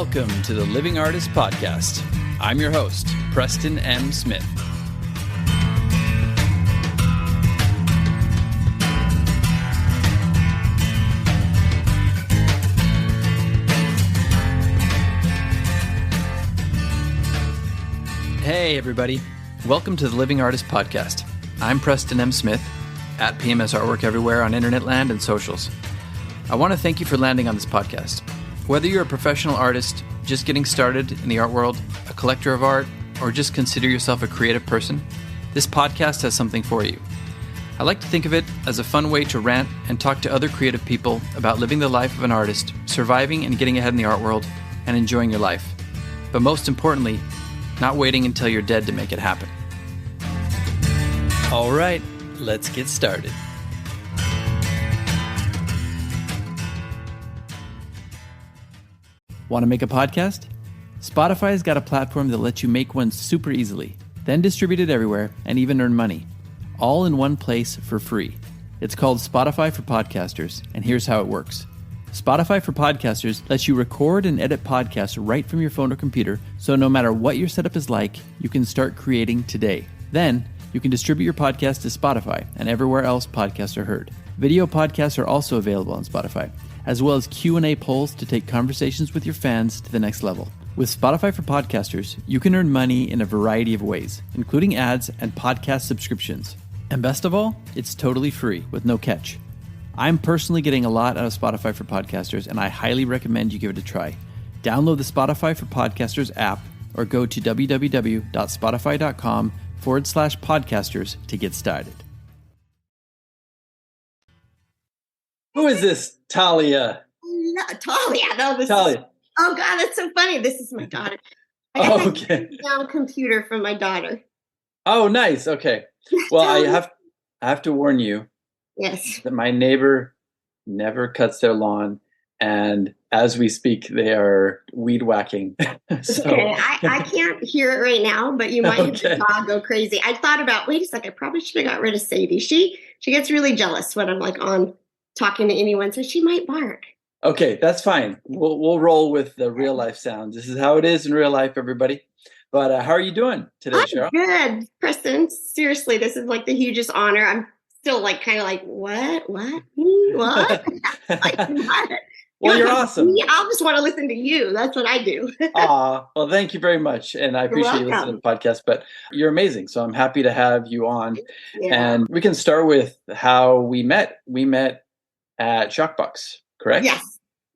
Welcome to the Living Artist Podcast. I'm your host, Preston M. Smith. Hey, everybody. Welcome to the Living Artist Podcast. I'm Preston M. Smith, at PMS Artwork everywhere on internet land and socials. I want to thank you for landing on this podcast. Whether you're a professional artist, just getting started in the art world, a collector of art, or just consider yourself a creative person, this podcast has something for you. I like to think of it as a fun way to rant and talk to other creative people about living the life of an artist, surviving and getting ahead in the art world, and enjoying your life. But most importantly, not waiting until you're dead to make it happen. All right, let's get started. Want to make a podcast? Spotify's got a platform that lets you make one super easily, then distribute it everywhere and even earn money, all in one place for free. It's called Spotify for Podcasters, and here's how it works. Spotify for Podcasters lets you record and edit podcasts right from your phone or computer, so no matter what your setup is like, you can start creating today. Then, you can distribute your podcast to Spotify and everywhere else podcasts are heard. Video podcasts are also available on Spotify, as well as Q&A polls to take conversations with your fans to the next level. With Spotify for Podcasters, you can earn money in a variety of ways, including ads and podcast subscriptions. And best of all, it's totally free with no catch. I'm personally getting a lot out of Spotify for Podcasters, and I highly recommend you give it a try. Download the Spotify for Podcasters app or go to www.spotify.com/podcasters to get started. Who is this? Talia. No, Talia. No, this Talia. Is, oh, God, that's so funny. This is my daughter. I got Okay. a down computer from my daughter. Oh, nice. Okay. Well, I have to warn you. Yes. That my neighbor never cuts their lawn, and as we speak, they are weed whacking. So. Okay, I can't hear it right now, but you might hear the dog go crazy. I thought about, wait a second, I probably should have got rid of Sadie. She gets really jealous when I'm like on talking to anyone, so she might bark. Okay, that's fine. We'll roll with the real life sounds. This is how it is in real life, everybody. But how are you doing today, Sheryl? Good, Preston. Seriously, this is like the hugest honor. I'm still like kind of like, what? Like, what? Well, you're awesome. I'll just want to listen to you. That's what I do. Well, thank you very much. And I appreciate you listening to the podcast, but you're amazing. So I'm happy to have you on. Yeah. And we can start with how we met. We met at Shockbox, correct?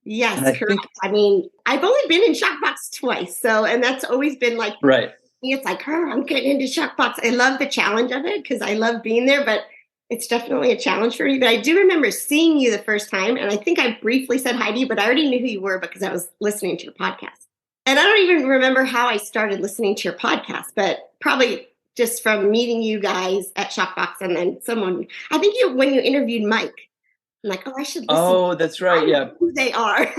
Yes, correct. I mean, I've only been in Shockbox twice. And that's always been like, right. It's like, I'm getting into Shockbox. I love the challenge of it because I love being there, but it's definitely a challenge for me. But I do remember seeing you the first time. And I think I briefly said hi to you, but I already knew who you were because I was listening to your podcast. And I don't even remember how I started listening to your podcast, but probably just from meeting you guys at Shockbox. And then I think when you interviewed Mike, I'm like, I should listen. Oh, that's right. Yeah. Who they are.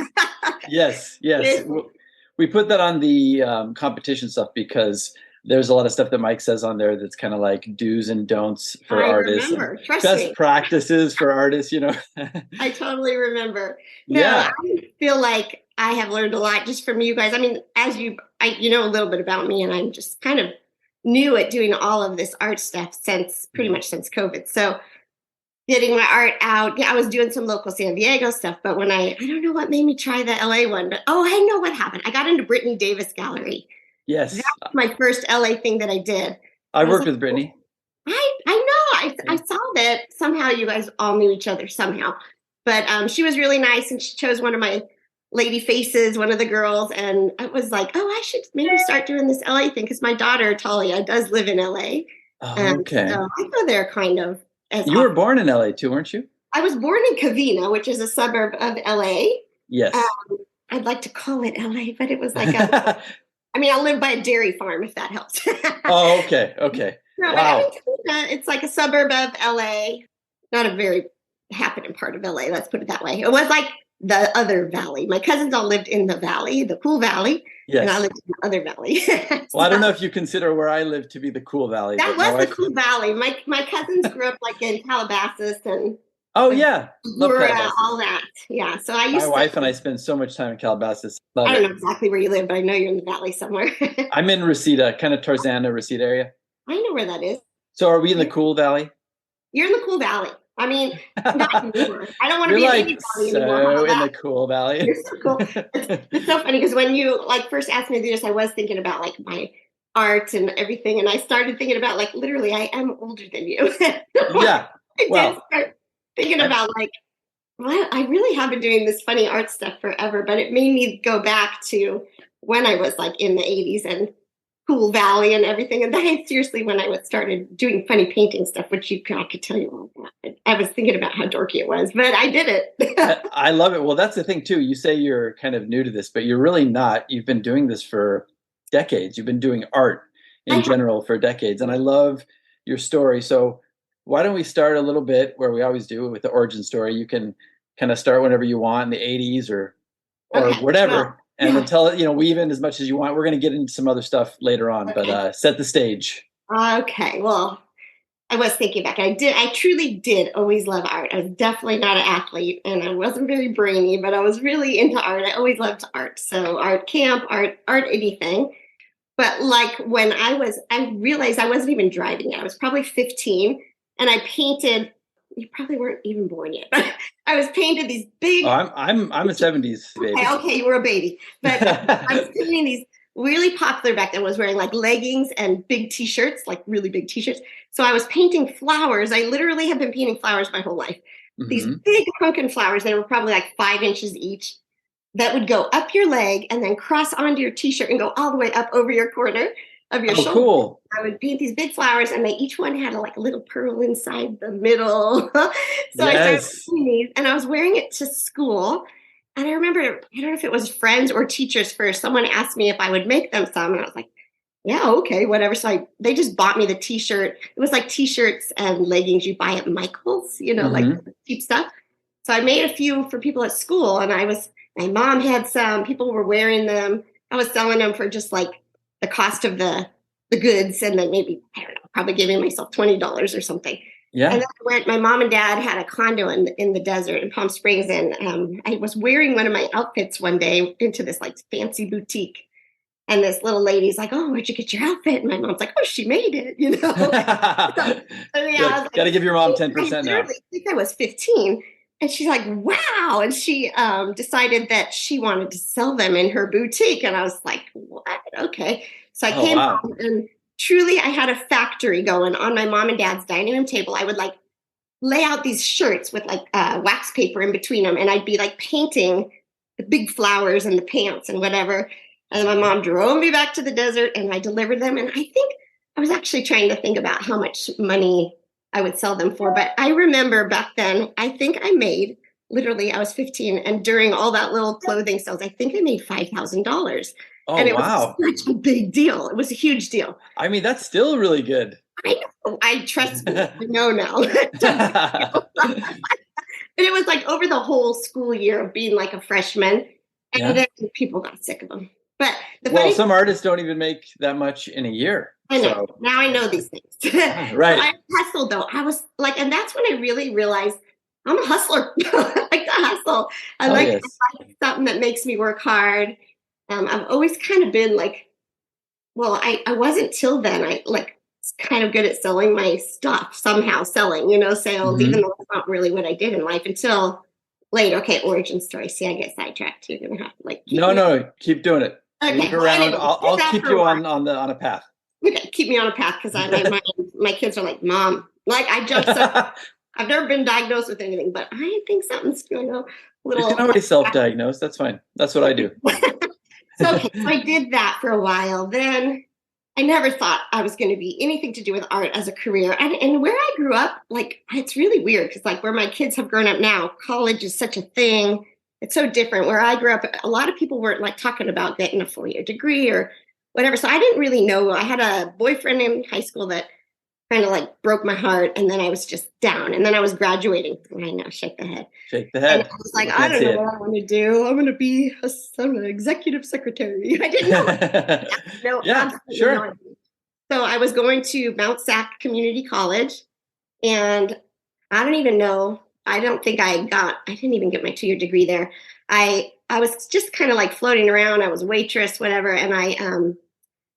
Yes. We put that on the competition stuff because there's a lot of stuff that Mike says on there that's kind of like do's and don'ts for artists. Best practices for artists, I totally remember. No, yeah. I feel like I have learned a lot just from you guys. I mean, you know a little bit about me, and I'm just kind of new at doing all of this art stuff pretty much since COVID. So getting my art out, I was doing some local San Diego stuff, but when I don't know what made me try the LA one, but I know what happened. I got into Brittany Davis Gallery. Yes. That was my first LA thing that I did. I worked with Brittany. I know. I saw that somehow you guys all knew each other somehow. But she was really nice, and she chose one of my lady faces, one of the girls. And I was like, I should maybe start doing this LA thing because my daughter, Talia, does live in LA. Oh, okay. So I go there kind of. You were born in LA too, weren't you? I was born in Covina, which is a suburb of LA. Yes. I'd like to call it LA, but it was like I live by a dairy farm, if that helps. Oh, okay. No, wow. But it's like a suburb of LA, not a very happening part of LA. Let's put it that way. It was like the other valley. My cousins all lived in the valley, the cool valley. Yes. And I lived in the other valley. Well, I don't know if you consider where I live to be the cool valley. That was the cool valley. My cousins grew up like in Calabasas and Oh yeah, love Agora, Calabasas. all that. Yeah. So I My used to, wife and I spend so much time in Calabasas. Love I don't it. know exactly where you live, but I know you're in the valley somewhere. I'm in Reseda, kind of Tarzana, Reseda area. I know where that is. So are we in the cool valley? You're in the cool valley. I mean, not anymore. I don't want to You're be in any like valley anymore. How so about in that? the cool valley. You're so cool. It's so funny because when you like first asked me to do this, I was thinking about like my art and everything, and I started thinking about like literally, I am older than you. Yeah. I did Well, start thinking I, about like, well, I really have been doing this funny art stuff forever, but it made me go back to when I was like in the 80s and Cool Valley and everything. And then seriously, when I was started doing funny painting stuff, which I could tell you all about. I was thinking about how dorky it was, but I did it. I love it. Well, that's the thing too. You say you're kind of new to this, but you're really not. You've been doing this for decades. You've been doing art I in general for decades. And I love your story. So why don't we start a little bit where we always do with the origin story? You can kind of start whenever you want in the 80s or Okay. Well, whatever. And then yeah. tell it, weave in as much as you want. We're going to get into some other stuff later on, Okay. but set the stage. Okay. Well, I was thinking back. I truly did always love art. I was definitely not an athlete and I wasn't very brainy, but I was really into art. I always loved art. So art camp, art anything. But like when I realized I wasn't even driving yet. I was probably 15 and I painted, you probably weren't even born yet, but I was painted these Oh, big, I'm a 70s baby. okay, you were a baby, but I was painting these really popular back then was wearing like leggings and big t-shirts, like really big t-shirts. So I was painting flowers. I literally have been painting flowers my whole life. These Mm-hmm. big pumpkin flowers that were probably like 5 inches each that would go up your leg and then cross onto your t-shirt and go all the way up over your corner of your Oh, shoulder. cool. I would paint these big flowers and they each one had like a little pearl inside the middle. So I started Yes. painting these and I was wearing it to school. And I remember, I don't know if it was friends or teachers first, someone asked me if I would make them some. And I was like, yeah, okay, whatever. So they just bought me the t-shirt. It was like t-shirts and leggings you buy at Michael's, like Mm-hmm. cheap stuff. So I made a few for people at school and my mom had some, people were wearing them. I was selling them for just like the cost of the goods and then maybe, I don't know, probably giving myself $20 or something. And Yeah. then my mom and dad had a condo in the desert in Palm Springs. And I was wearing one of my outfits one day into this like fancy boutique. And this little lady's like, oh, where'd you get your outfit? And my mom's like, oh, she made it. So, yeah, I was Got to give your mom like, 10% I now. literally think I was 15. And she's like, wow. And she decided that she wanted to sell them in her boutique. And I was like, what? Okay. So I Oh, came wow. home and truly I had a factory going on my mom and dad's dining room table. I would like lay out these shirts with like wax paper in between them. And I'd be like painting the big flowers and the pants and whatever. And my mom drove me back to the desert and I delivered them. And I think I was actually trying to think about how much money I would sell them for. But I remember back then, I think I made literally, I was 15. And during all that little clothing sales, I think I made $5,000. Oh, And it was wow. such a big deal. It was a huge deal. I mean, that's still really good. I know. I trust me. I know now. And it was like over the whole school year of being like a freshman. And Yeah. then people got sick of them. But the Well, funny some artists don't even make that much in a year. I know. So, Now I know these things. So right. I hustled though. I was like, and that's when I really realized I'm a hustler. I like to hustle. I Oh, like, yes. I like something that makes me work hard. I've always kind of been like, well, I wasn't till then. I like kind of good at selling my stuff somehow, selling, sales, even Mm-hmm. though it's not really what I did in life until later. Okay, origin story. See, I get sidetracked. You're gonna have to like keep me. No, keep doing it. Okay, Look well, around. anyway, I'll did that keep for a you while. on a path. Okay, keep me on a path because my kids are like, Mom, like I jumped so I've never been diagnosed with anything, but I think something's going on a You can little. always self-diagnose. That's fine. That's what I do. So I did that for a while. Then I never thought I was going to be anything to do with art as a career. And where I grew up, like, it's really weird because, like, where my kids have grown up now, college is such a thing. It's so different. Where I grew up, a lot of people weren't like talking about getting a 4-year degree or whatever. So I didn't really know. I had a boyfriend in high school that kind of like broke my heart. And then I was just down. And then I was graduating. I know, shake the head. Shake the And head. I was like, People I can't don't see know it. what I want to do. I'm going to be I'm an executive secretary. I didn't know. No, Yeah, absolutely no sure. idea. So I was going to Mount Sac Community College, and I don't even know. I don't think I didn't even get my 2-year degree there. I was just kind of like floating around. I was a waitress, whatever. And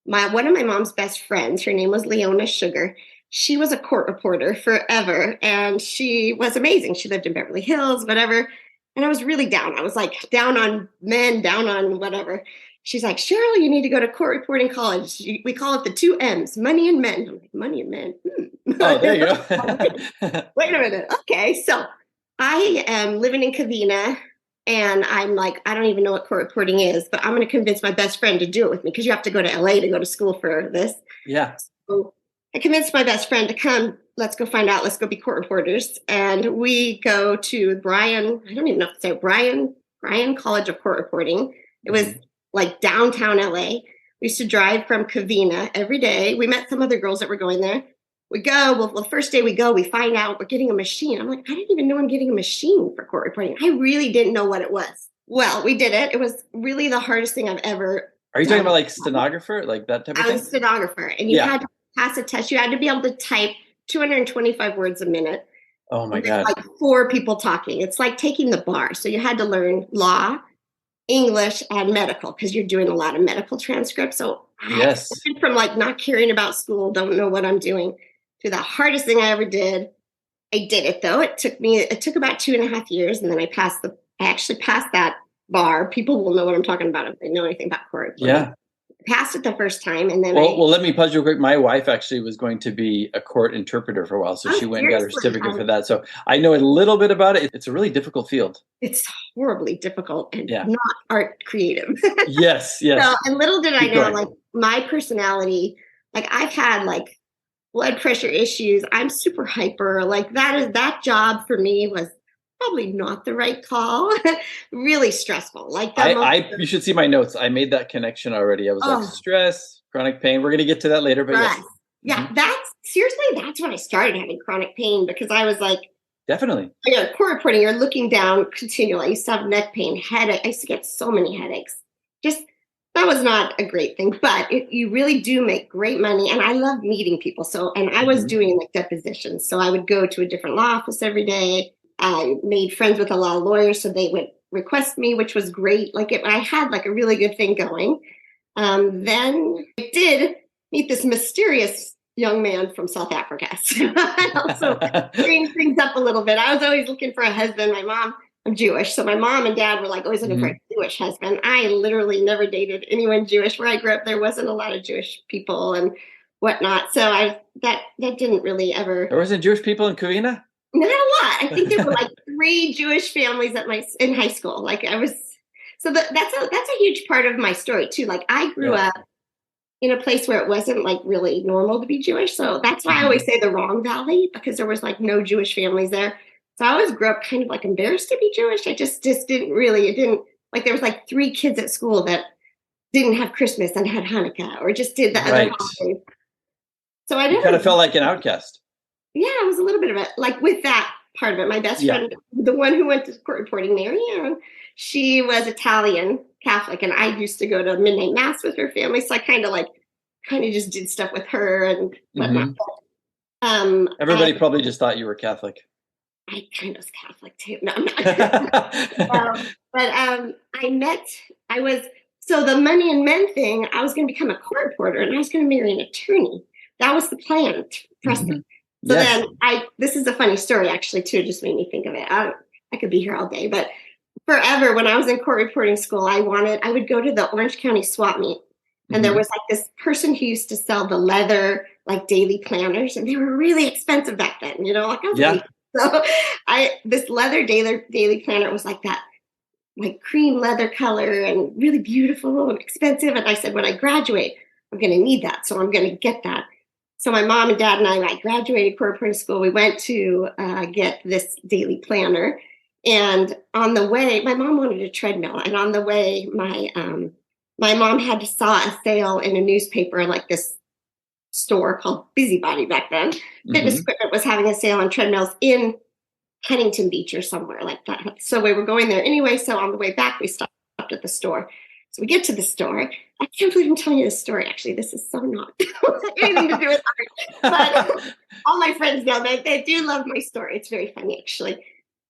one of my mom's best friends, her name was Leona Sugar. She was a court reporter forever, and she was amazing. She lived in Beverly Hills, whatever. And I was really down. I was like down on men, down on whatever. She's like, Sheryl, you need to go to court reporting college. We call it the 2 M's, money and men. I'm like, money and men. Oh, there you go. Wait a minute. Okay. So I am living in Covina, and I'm like, I don't even know what court reporting is, but I'm going to convince my best friend to do it with me because you have to go to LA to go to school for this. Yeah. So I convinced my best friend to come. Let's go find out. Let's go be court reporters. And we go to Bryan. I don't even know if it's Bryan College of Court Reporting. It was like downtown LA. We used to drive from Covina every day. We met some other girls that were going there. We go, well, the first day we go, we find out we're getting a machine. I'm like, I didn't even know I'm getting a machine for court reporting. I really didn't know what it was. Well, we did it. It was really the hardest thing I've ever Are you talking about like stenographer, like that type of thing? I was a stenographer, and you had to pass a test. You had to be able to type 225 words a minute. Oh my God. Like 4 people talking. It's like taking the bar. So you had to learn law, English, and medical because you're doing a lot of medical transcripts. So yes, I went from like not caring about school, don't know what I'm doing, to the hardest thing I ever did. I did it though. It took about 2.5 years, and then I actually passed that bar. People will know what I'm talking about if they know anything about court. Yeah. Passed it the first time, and then well, let me pause real quick. My wife actually was going to be a court interpreter for a while, so she went and got her certificate for that. So I know a little bit about it. It's a really difficult field. It's horribly difficult and not art creative. Yes. So, and little did I know, like my personality, like I've had like blood pressure issues. I'm super hyper. Like that job for me was probably not the right call. Really stressful. Like you should see my notes. I made that connection already. I was like, stress, chronic pain. We're going to get to that later, but yes. Yeah, that's when I started having chronic pain, because I was like, definitely. Court reporting, you're looking down continually. I used to have neck pain, headache. I used to get so many headaches. Just, that was not a great thing, but you really do make great money. And I love meeting people. So, and I was doing like depositions. So I would go to a different law office every day. I made friends with a lot of lawyers, so they would request me, which was great. Like I had like a really good thing going. Then I did meet this mysterious young man from South Africa. So I also changed things up a little bit. I was always looking for a husband. I'm Jewish, so my mom and dad were like always looking for a Jewish husband. I literally never dated anyone Jewish. Where I grew up, there wasn't a lot of Jewish people and whatnot. So that didn't really ever. There wasn't Jewish people in Covina? Not a lot. I think there were like 3 Jewish families in high school. Like that's a huge part of my story too. Like I grew up in a place where it wasn't like really normal to be Jewish. So that's why I always say the wrong valley, because there was like no Jewish families there. So I always grew up kind of like embarrassed to be Jewish. I just didn't really, like there was like 3 kids at school that didn't have Christmas and had Hanukkah, or just did the other holidays. So I kind of felt like an outcast. Yeah, it was a little bit of it, like with that part of it. My best friend, the one who went to court reporting, Marianne, she was Italian Catholic, and I used to go to midnight mass with her family. So I kind of just did stuff with her and whatnot. Everybody probably just thought you were Catholic. I kind of was Catholic too. No, I'm not. So the money and men thing, I was going to become a court reporter, and I was going to marry an attorney. That was the plan. Trust me. So then this is a funny story actually too, just made me think of it. I could be here all day, but forever when I was in court reporting school, I would go to the Orange County swap meet, and there was like this person who used to sell the leather, like daily planners, and they were really expensive back then, like I was so this leather daily planner was like that, like cream leather color and really beautiful and expensive. And I said, when I graduate, I'm going to need that. So I'm going to get that. So my mom and dad and I graduated court reporting school. We went to get this daily planner, and on the way, my mom wanted a treadmill, and on the way, my mom had saw a sale in a newspaper, like this store called Busybody back then. Fitness equipment was having a sale on treadmills in Huntington Beach or somewhere like that. So we were going there anyway. So on the way back, we stopped at the store. So we get to the store. I can't believe I'm telling you this story. Actually, this is so not anything to do with art. But all my friends know that they do love my story. It's very funny, actually.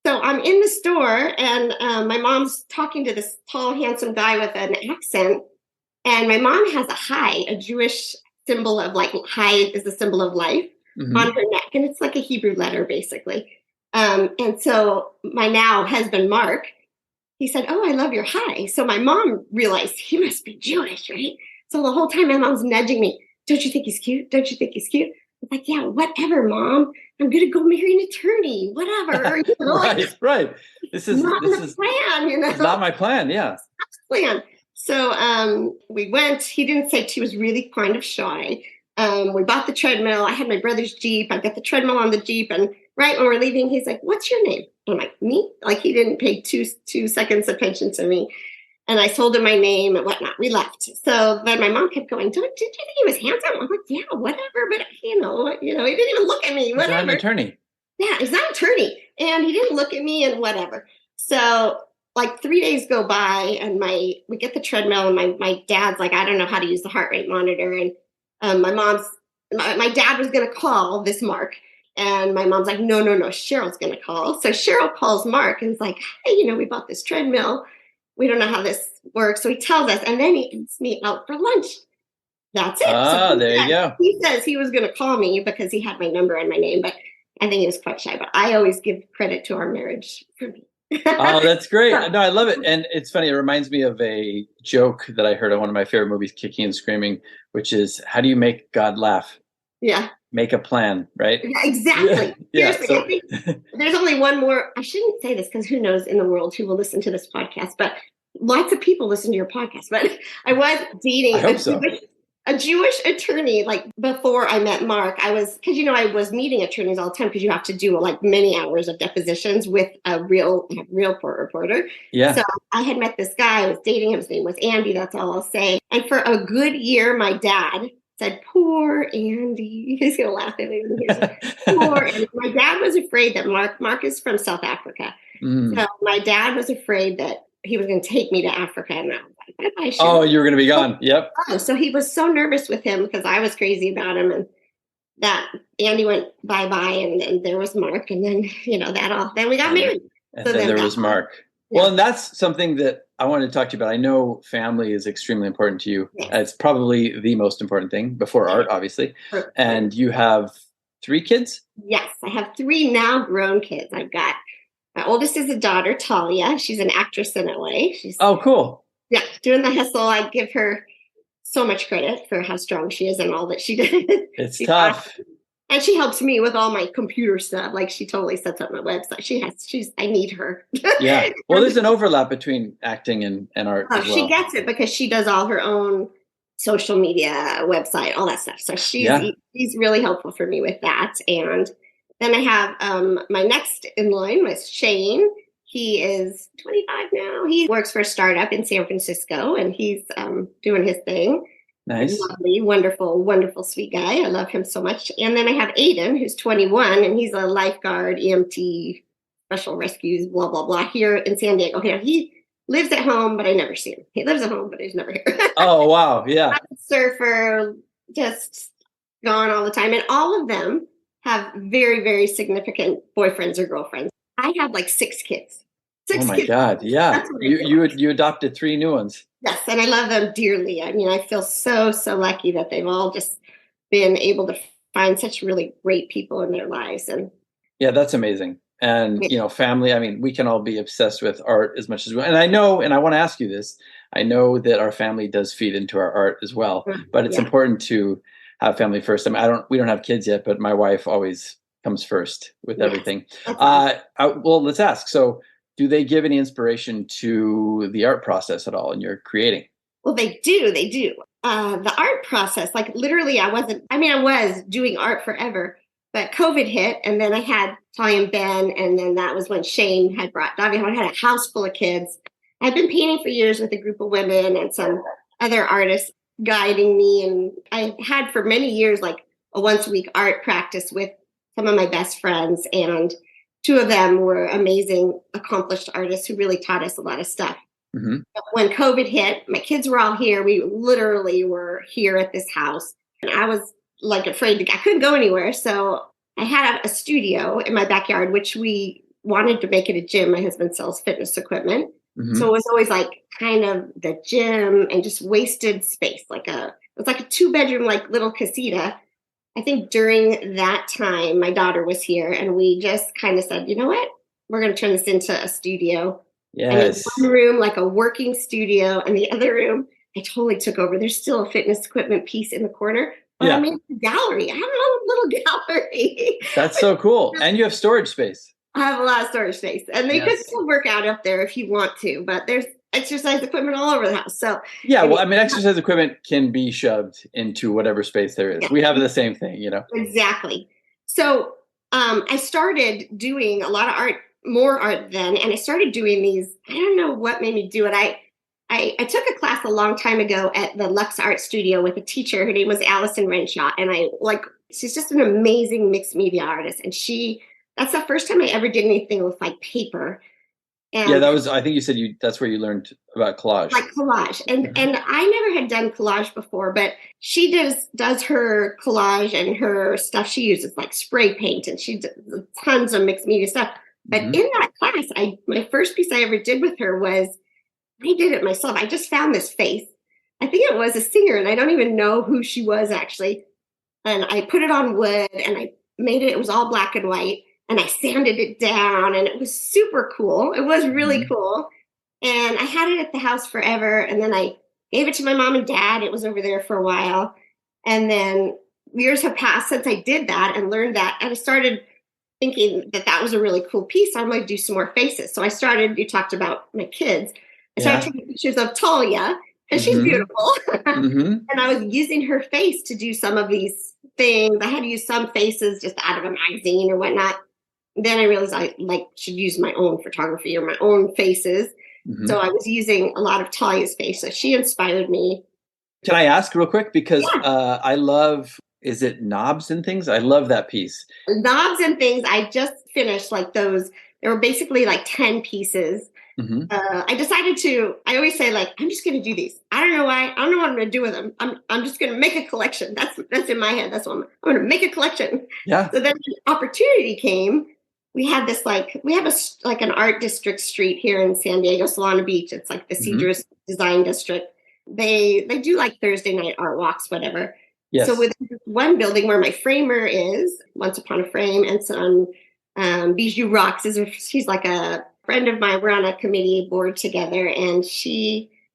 So I'm in the store, and my mom's talking to this tall, handsome guy with an accent. And my mom has a high, a Jewish symbol of like high is the symbol of life on her neck. And it's like a Hebrew letter, basically. And so my now husband, Mark, he said, "Oh, I love your high." So my mom realized he must be Jewish, right? So the whole time my mom's nudging me, "Don't you think he's cute? Don't you think he's cute?" I'm like, "Yeah, whatever, Mom. I'm going to go marry an attorney, whatever." Right. This is the plan, It's not my plan. Yeah. Plan. So we went. He didn't say she was really kind of shy. We bought the treadmill. I had my brother's Jeep. I got the treadmill on the Jeep. And right when we're leaving, he's like, "What's your name?" I'm like, "Me?" Like he didn't pay two seconds attention to me. And I told him my name and whatnot. We left. So then my mom kept going, "Did you think he was handsome?" I'm like, "Yeah, whatever." But he didn't even look at me. Whatever. He's not an attorney. Yeah, he's not an attorney. And he didn't look at me and whatever. So like 3 days go by, and we get the treadmill, and my dad's like, "I don't know how to use the heart rate monitor." And my dad was going to call this Mark, and my mom's like, "No, Cheryl's going to call." So Cheryl calls Mark and is like, "Hey, we bought this treadmill. We don't know how this works." So he tells us, and then he asks me out for lunch. That's it. There you go. He says he was going to call me because he had my number and my name, but I think he was quite shy. But I always give credit to our marriage for me. Oh, that's great. No, I love it. And it's funny. It reminds me of a joke that I heard on one of my favorite movies, Kicking and Screaming, which is, how do you make God laugh? Yeah. Make a plan, right? Yeah, exactly. Yeah. Seriously, I think there's only one more. I shouldn't say this because who knows in the world who will listen to this podcast, but lots of people listen to your podcast. But I was dating a Jewish attorney, like before I met Mark. I was meeting attorneys all the time because you have to do like many hours of depositions with a real court reporter. Yeah. So I had met this guy. I was dating him. His name was Andy. That's all I'll say. And for a good year, my dad said, "Poor Andy." He's going to laugh at me. Poor Andy. My dad was afraid that Mark is from South Africa. So my dad was afraid that he was going to take me to Africa. And I was like, "I should." Oh, you were going to be gone. Yep. So he was so nervous with him because I was crazy about him. And that Andy went bye-bye. And then there was Mark. And then, then we got married. And so then there was Mark. Yeah. Well, and that's something that I wanted to talk to you about. I know family is extremely important to you. Yes. It's probably the most important thing before art, obviously. Perfect. And you have 3 kids? Yes, I have 3 now grown kids. I've got my oldest is a daughter, Talia. She's an actress in LA. Oh, cool. Yeah, doing the hustle. I give her so much credit for how strong she is and all that she did. It's tough. Awesome. And she helps me with all my computer stuff. Like she totally sets up my website. I need her. Yeah. Well, there's an overlap between acting and art as well. She gets it because she does all her own social media, website, all that stuff. So she's really helpful for me with that. And then I have my next in line was Shane. He is 25 now. He works for a startup in San Francisco, and he's doing his thing. Nice. Lovely, wonderful, wonderful, sweet guy. I love him so much. And then I have Aiden, who's 21, and he's a lifeguard, EMT, special rescues, blah, blah, blah, here in San Diego. He lives at home, but I never see him. He lives at home, but he's never here. Oh, wow. Yeah. Surfer, just gone all the time. And all of them have very, very significant boyfriends or girlfriends. I have like 6 kids. 6 oh my kids. God. Yeah. You adopted 3 new ones. Yes. And I love them dearly. I mean, I feel so, so lucky that they've all just been able to find such really great people in their lives. And yeah, that's amazing. And, family, I mean, we can all be obsessed with art as much as we, and I know, and I want to ask you this, I know that our family does feed into our art as well, but it's important to have family first. I mean, we don't have kids yet, but my wife always comes first with everything. Well, let's ask. So do they give any inspiration to the art process at all in your creating? Well, they do. The art process, like literally I was doing art forever, but COVID hit, and then I had Talia and Ben, and then that was when Shane had brought Davi home. I had a house full of kids. I've been painting for years with a group of women and some other artists guiding me. And I had for many years, like a once a week art practice with some of my best friends. And 2 of them were amazing, accomplished artists who really taught us a lot of stuff. Mm-hmm. But when COVID hit, my kids were all here. We literally were here at this house. And I was like afraid I couldn't go anywhere. So I had a studio in my backyard, which we wanted to make it a gym. My husband sells fitness equipment. Mm-hmm. So it was always like kind of the gym and just wasted space. It was like a 2-bedroom, like little casita. I think during that time, my daughter was here and we just kind of said, you know what? We're going to turn this into a studio. Yes. And in one room, like a working studio, and the other room, I totally took over. There's still a fitness equipment piece in the corner, but I made a gallery. I have a little gallery. That's so cool. And you have storage space. I have a lot of storage space, and they could still work out up there if you want to, but there's exercise equipment all over the house. So yeah, well, I mean, exercise equipment can be shoved into whatever space there is. Yeah. We have the same thing, you know? Exactly. So I started doing a lot of more art then, and I started doing these. I don't know what made me do it. I took a class a long time ago at the Lux Art Studio with a teacher. Her name was Allison Renshaw, and she's just an amazing mixed media artist. And that's the first time I ever did anything with like paper. And yeah, I think you said that's where you learned about collage. Like collage. And I never had done collage before, but she does her collage and her stuff. She uses like spray paint and she does tons of mixed media stuff. But in that class, my first piece I ever did with her was, I did it myself. I just found this face. I think it was a singer, and I don't even know who she was actually. And I put it on wood and I made it. It was all black and white. And I sanded it down, and it was super cool. It was really cool. And I had it at the house forever. And then I gave it to my mom and dad. It was over there for a while. And then years have passed since I did that and learned that. And I started thinking that was a really cool piece. I'm going to do some more faces. So you talked about my kids. I started taking pictures of Talia, and she's beautiful. And I was using her face to do some of these things. I had to use some faces just out of a magazine or whatnot. Then I realized I should use my own photography or my own faces. So I was using a lot of Talia's face. So she inspired me. Can I ask real quick? Because I love, is it Knobs and Things? I love that piece. Knobs and Things. I just finished those. There were basically 10 pieces. I decided I always say I'm just going to do these. I don't know why. I don't know what I'm going to do with them. I'm just going to make a collection. That's in my head. That's what I'm going to make a collection. Yeah. So then the opportunity came. We had this we have an art district street here in San Diego, Solana Beach. It's like the Cedars Design District. They do Thursday night art walks, whatever. Yes. So with one building where my framer is, Once Upon a Frame, and some Bijou Rocks she's like a friend of mine. We're on a committee board together, and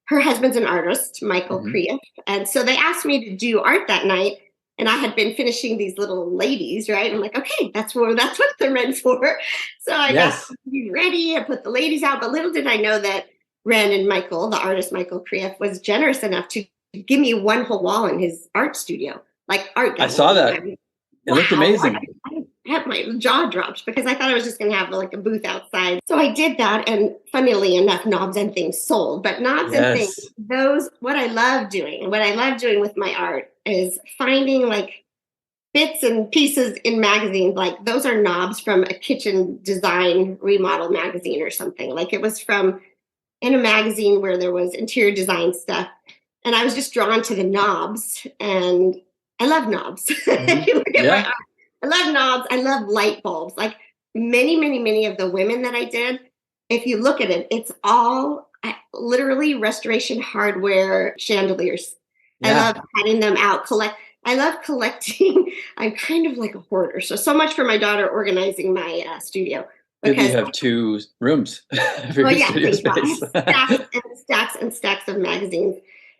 her husband's an artist, Michael Krief. And so they asked me to do art that night. And I had been finishing these little ladies, right? I'm like, okay, that's what they're meant for. So I got to be ready. I put the ladies out. But little did I know that Ren and Michael, the artist Michael Krief, was generous enough to give me one whole wall in his art studio, art gallery. I saw that. It looked amazing. I had my jaw dropped because I thought I was just going to have a booth outside. So I did that. And funnily enough, Knobs and Things sold. But Knobs and Things, what I love doing with my art is finding bits and pieces in magazines. Those are knobs from a kitchen design remodel magazine or something. It was from in a magazine where there was interior design stuff. And I was just drawn to the knobs. And I love knobs. If you look at my art, I love knobs. I love light bulbs. Many, many, many of the women that I did, if you look at it, it's all literally restoration hardware chandeliers. Yeah. I love cutting them out. I love collecting. I'm kind of like a hoarder. So much for my daughter organizing my studio. Because you have 2 rooms for your studio space. Stacks and stacks of magazines.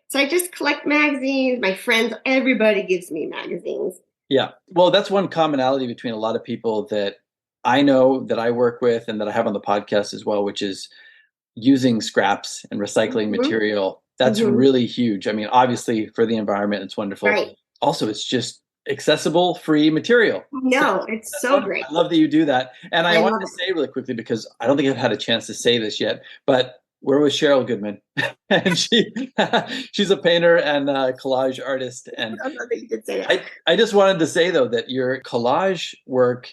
So I just collect magazines. My friends, everybody gives me magazines. Yeah. Well, that's one commonality between a lot of people that I know, that I work with, and that I have on the podcast as well, which is using scraps and recycling material. That's really huge. I mean, obviously for the environment, it's wonderful. Right. Also, it's just accessible, free material. No, it's so great. I love that you do that. And I wanted to say really quickly, because I don't think I've had a chance to say this yet, but we're with Sheryl Goodman, and she's a painter and a collage artist. And I love that you did say that. I just wanted to say, though, that your collage work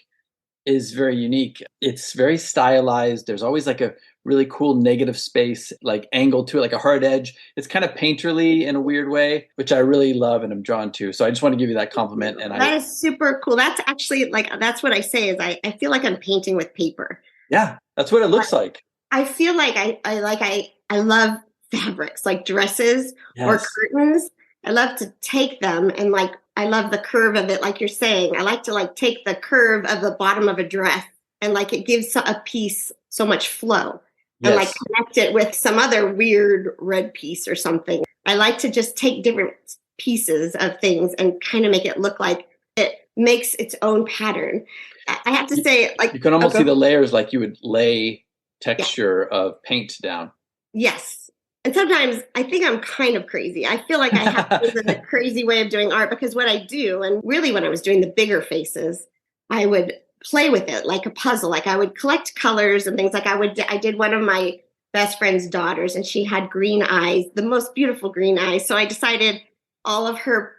is very unique. It's very stylized. There's always a really cool negative space, angle to it, a hard edge. It's kind of painterly in a weird way, which I really love and I'm drawn to. So I just want to give you that compliment. And that is super cool. That's actually that's what I say is I feel like I'm painting with paper. Yeah, that's what it looks like. I feel like I love fabrics, like dresses or Yes. curtains. I love to take them and like I love the curve of it, like you're saying. I like to like take the curve of the bottom of a dress and like it gives a piece so much flow and like Yes. connect it with some other weird red piece or something. I like to just take different pieces of things and kind of make it look like it makes its own pattern. I have to say, like, You can almost see the layers like you would lay yeah. texture of paint down. Yes. And sometimes I think I'm kind of crazy. I feel like I have a crazy way of doing art because what I do, and really when I was doing the bigger faces, I would play with it like a puzzle. Like I would collect colors and things. Like I did one of my best friend's daughters and she had green eyes, the most beautiful green eyes. So I decided all of her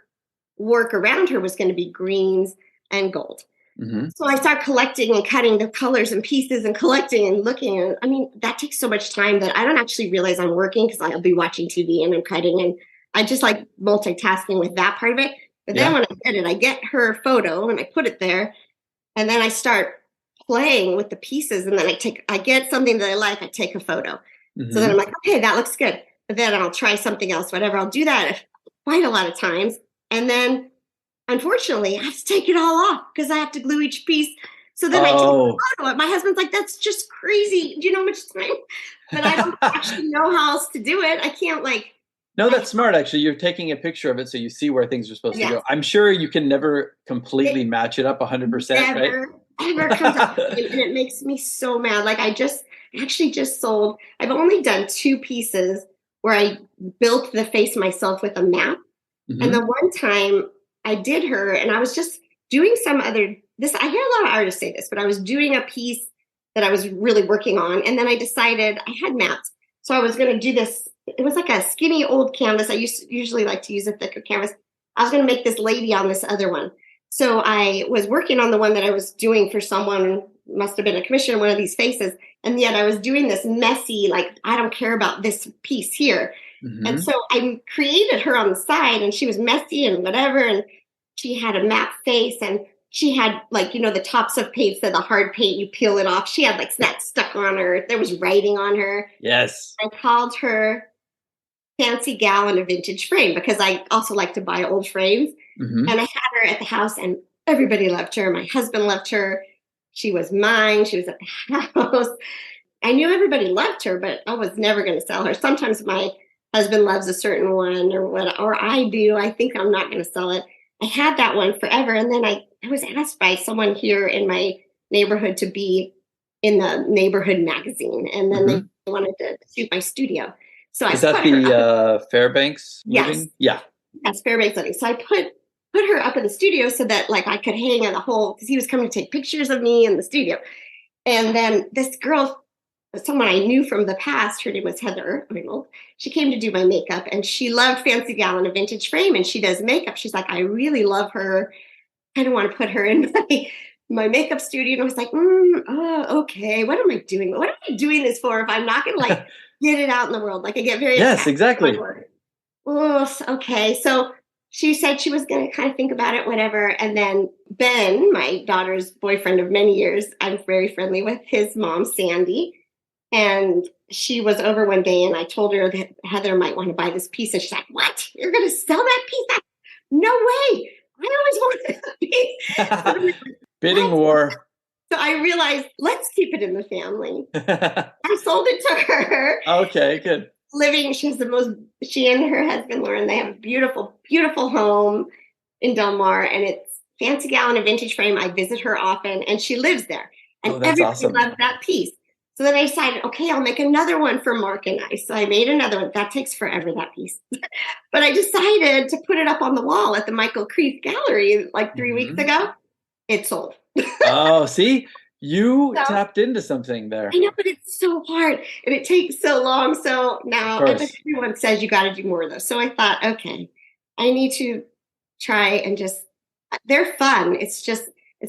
work around her was going to be greens and gold. Mm-hmm. So I start collecting and cutting the colors and pieces and collecting and looking. And I mean, that takes so much time that I don't actually realize I'm working because I'll be watching TV and I'm cutting. And I just like multitasking with that part of it. But then when I get it, I get her photo and I put it there. And then I start playing with the pieces. And then I get something that I like, I take a photo. Mm-hmm. So then I'm like, okay, that looks good. But then I'll try something else, whatever. I'll do that quite a lot of times. And then unfortunately, I have to take it all off because I have to glue each piece. So then I take a photo. My husband's like, that's just crazy. Do you know how much time? But I don't actually know how else to do it. I can't like. No, that's smart, actually. You're taking a picture of it so you see where things are supposed to go. I'm sure you can never completely match it up 100%, right? Ever comes out. And it makes me so mad. Like I actually just sold. I've only done 2 pieces where I built the face myself with a map. Mm-hmm. And the one time I did her and I was just doing I hear a lot of artists say this, but I was doing a piece that I was really working on. And then I decided I had maps. So I was going to do this. It was like a skinny old canvas. I usually like to use a thicker canvas. I was going to make this lady on this other one. So I was working on the one that I was doing for someone, must have been a commission, one of these faces. And yet I was doing this messy, like, I don't care about this piece here. Mm-hmm. And so I created her on the side and she was messy and whatever. And she had a matte face and she had like, the tops of paints, so the hard paint, you peel it off. She had like that stuck on her. There was writing on her. Yes. I called her Fancy Gal in a Vintage Frame because I also like to buy old frames. Mm-hmm. And I had her at the house and everybody loved her. My husband loved her. She was mine. She was at the house. I knew everybody loved her, but I was never going to sell her. Sometimes my husband loves a certain one or I do. I think I'm not going to sell it. I had that one forever. And then I was asked by someone here in my neighborhood to be in the neighborhood magazine. And then mm-hmm. they wanted to shoot my studio. So Is that the Fairbanks moving? Yes. Yeah. Yes, Fairbanks living. So I put her up in the studio so that like I could hang on the whole, because he was coming to take pictures of me in the studio. And then this girl, someone I knew from the past, her name was Heather Arnold. She came to do my makeup and she loved Fancy Gal in a Vintage Frame and she does makeup. She's like, I really love her. I don't want to put her in my makeup studio. And I was like, okay, what am I doing? What am I doing this for if I'm not going to like get it out in the world? Like I get very Yes, exactly. Oh, okay. So she said she was going to kind of think about it, whatever. And then Ben, my daughter's boyfriend of many years, I'm very friendly with, his mom, Sandy. And she was over one day and I told her that Heather might want to buy this piece. And she's like, what? You're going to sell that piece? No way. I always wanted that piece. Bidding war. So I realized, let's keep it in the family. I sold it to her. Okay, good. She and her husband, Lauren, they have a beautiful, beautiful home in Del Mar. And it's Fancy Gal in a Vintage Frame. I visit her often and she lives there. And everybody awesome. loved that piece. So then I decided, okay, I'll make another one for Mark and I. So I made another one. That takes forever, that piece. But I decided to put it up on the wall at the Michael Creeth Gallery like 3 weeks ago. It sold. Oh, see? You tapped into something there. I know, but it's so hard and it takes so long. So now everyone says you got to do more of those. So I thought, okay, I need to try and they're fun. It's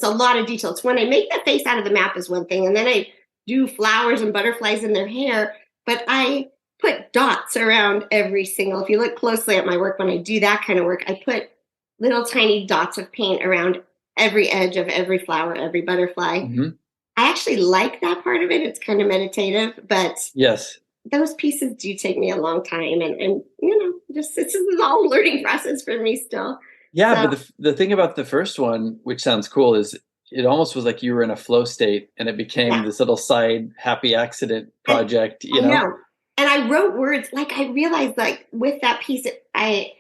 a lot of details. When I make the face out of the map is one thing. And then I do flowers and butterflies in their hair, but I put dots around every single, if you look closely at my work, when I do that kind of work, I put little tiny dots of paint around every edge of every flower, every butterfly. Mm-hmm. I actually like that part of it. It's kind of meditative, but Yes. those pieces do take me a long time. And just this is all a learning process for me still. Yeah, So but the thing about the first one, which sounds cool, is it almost was like you were in a flow state and it became yeah, this little side happy accident and project, I know. And I wrote words, like I realized like with that piece, I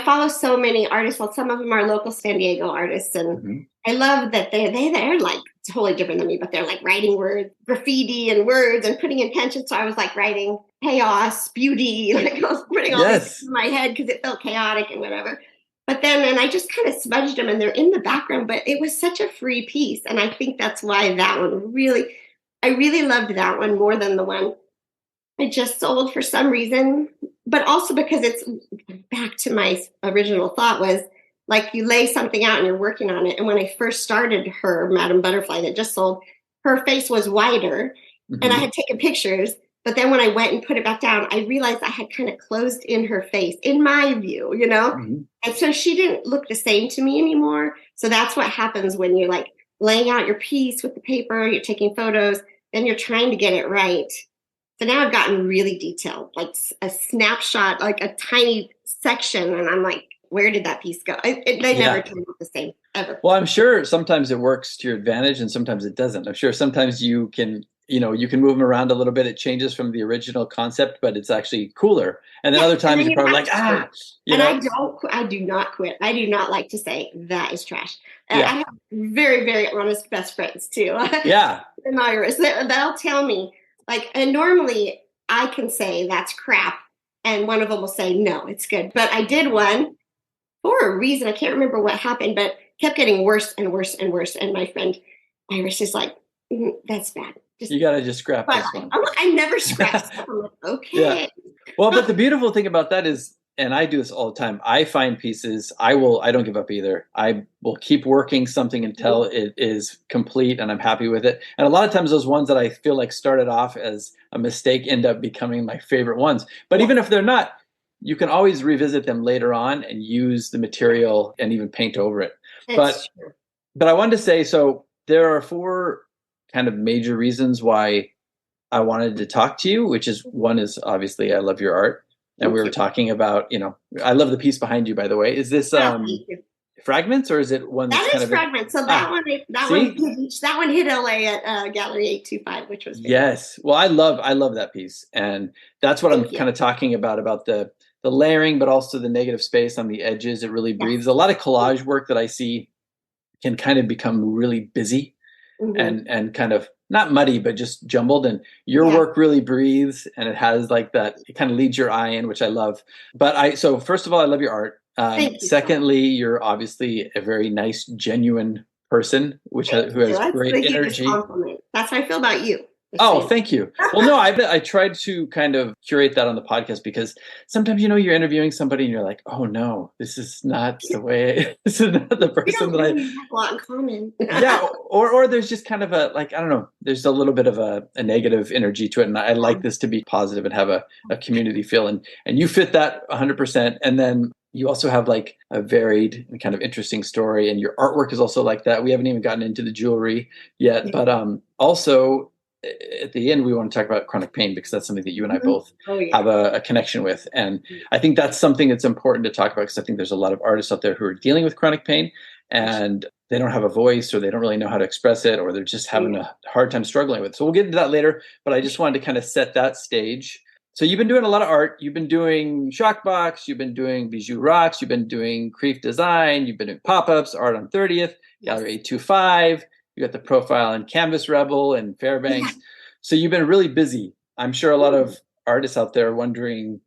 follow so many artists. Well, some of them are local San Diego artists, and Mhm. I love that they're like totally different than me, but they're like writing words, graffiti and words and putting intention. So I was like writing chaos, beauty, like I was putting all these things Yes. in my head because it felt chaotic and whatever. But then, and I just kind of smudged them and they're in the background, but it was such a free piece. And I think that's why that one really, I really loved that one more than the one I just sold for some reason, but also because it's back to my original thought was like you lay something out and you're working on it. And when I first started her Madame Butterfly that just sold, her face was wider and I Mhm. had taken pictures. But then when I went and put it back down, I realized I had kind of closed in her face, in my view. Mhm. And so she didn't look the same to me anymore. So that's what happens when you're like laying out your piece with the paper, you're taking photos, then you're trying to get it right. So now I've gotten really detailed, like a snapshot, like a tiny section. And I'm like, where did that piece go? They never Yeah. turn out the same ever. Well, I'm sure sometimes it works to your advantage and sometimes it doesn't. I'm sure sometimes you can move them around a little bit. It changes from the original concept, but it's actually cooler. And then Yeah. other And times then you're you probably have like, to quit. you And know, I do not quit. I do not like to say that is trash. I yeah, have very, very honest best friends too. yeah, Admirers that'll tell me like, and normally I can say that's crap. And one of them will say, no, it's good. But I did one for a reason. I can't remember what happened, but kept getting worse and worse and worse. And my friend Iris is like, that's bad. Just, you got to just scrap but this one. I never scratch stuff. I'm like, Yeah. okay. Well, but the beautiful thing about that is, and I do this all the time, I find pieces, I don't give up either. I will keep working something until it is complete and I'm happy with it. And a lot of times those ones that I feel like started off as a mistake end up becoming my favorite ones. But Yeah, even if they're not, you can always revisit them later on and use the material and even paint over it. it's But I wanted to say, so there are four kind of major reasons why I wanted to talk to you, which is one is obviously I love your art. And we thank were you. talking about, I love the piece behind you, by the way. Is this Oh, thank you. fragments or is it one that's That kind is of in, fragment. So ah, that one see? that one hit LA at Gallery 825, which was very cool. Yes. Well, I love that piece. And that's what I'm Thank you. kind of talking about the layering, but also the negative space on the edges. It really Yes. breathes. A lot of collage work that I see can kind of become really busy Hmm. and kind of not muddy but just jumbled, and your Yeah. work really breathes and it has like that, it kind of leads your eye in, which I love. So first of all, I love your art. Thank you so much. Secondly, you're obviously a very nice, genuine person Thank who you. has That's great the hugest energy. compliment. That's how I feel about you. Just so Oh, you thank you. Well, no, I tried to kind of curate that on the podcast because sometimes you're interviewing somebody and you're like, oh no, this is not the way. This is not the we person don't that I. really have a lot in common. Yeah, or there's just kind of a, like, I don't know, there's a little bit of a negative energy to it, and I like this to be positive and have a community feel, and you fit that 100%. And then you also have like a varied and kind of interesting story, and your artwork is also like that. We haven't even gotten into the jewelry yet, but also at the end we want to talk about chronic pain because that's something that you and I both Oh yeah. have a connection with, and I think that's something that's important to talk about because I think there's a lot of artists out there who are dealing with chronic pain and they don't have a voice or they don't really know how to express it or they're just having a hard time struggling with it. So we'll get into that later, but I just wanted to kind of set that stage. So you've been doing a lot of art. You've been doing Shockbox, you've been doing Bijou Rocks, you've been doing Creef Design, you've been doing pop-ups, Art on 30th, Gallery 825, you got the profile in Canvas Rebel and Fairbanks. Yeah. So you've been really busy. I'm sure a lot of artists out there are wondering,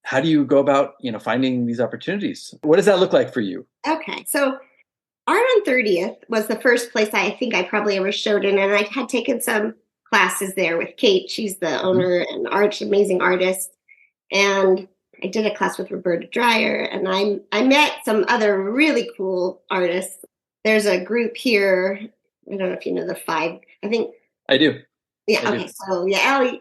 how do you go about, finding these opportunities? What does that look like for you? Okay. So Art on 30th was the first place I think I probably ever showed in, and I had taken some classes there with Kate. She's the Mhm. owner and amazing artist. And I did a class with Roberta Dreyer, and I met some other really cool artists. There's a group here. I don't know if you know the Five. I think. I do. Yeah. I do. Okay. So Ellie,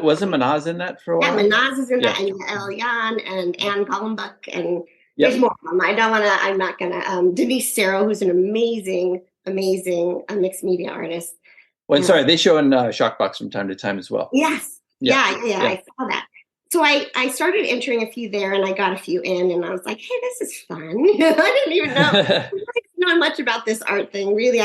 Wasn't Manaz in that for a yeah, while? Manaz is in Yeah. that, and Elian and Anne Gollenbuck, and there's Yep. more of them. I'm not gonna. Denise Sarah, who's an amazing mixed media artist. Well, sorry, they show in Shockbox from time to time as well. Yes. Yeah. I saw that. So I started entering a few there, and I got a few in, and I was like, hey, this is fun. I didn't even know much about this art thing. Really,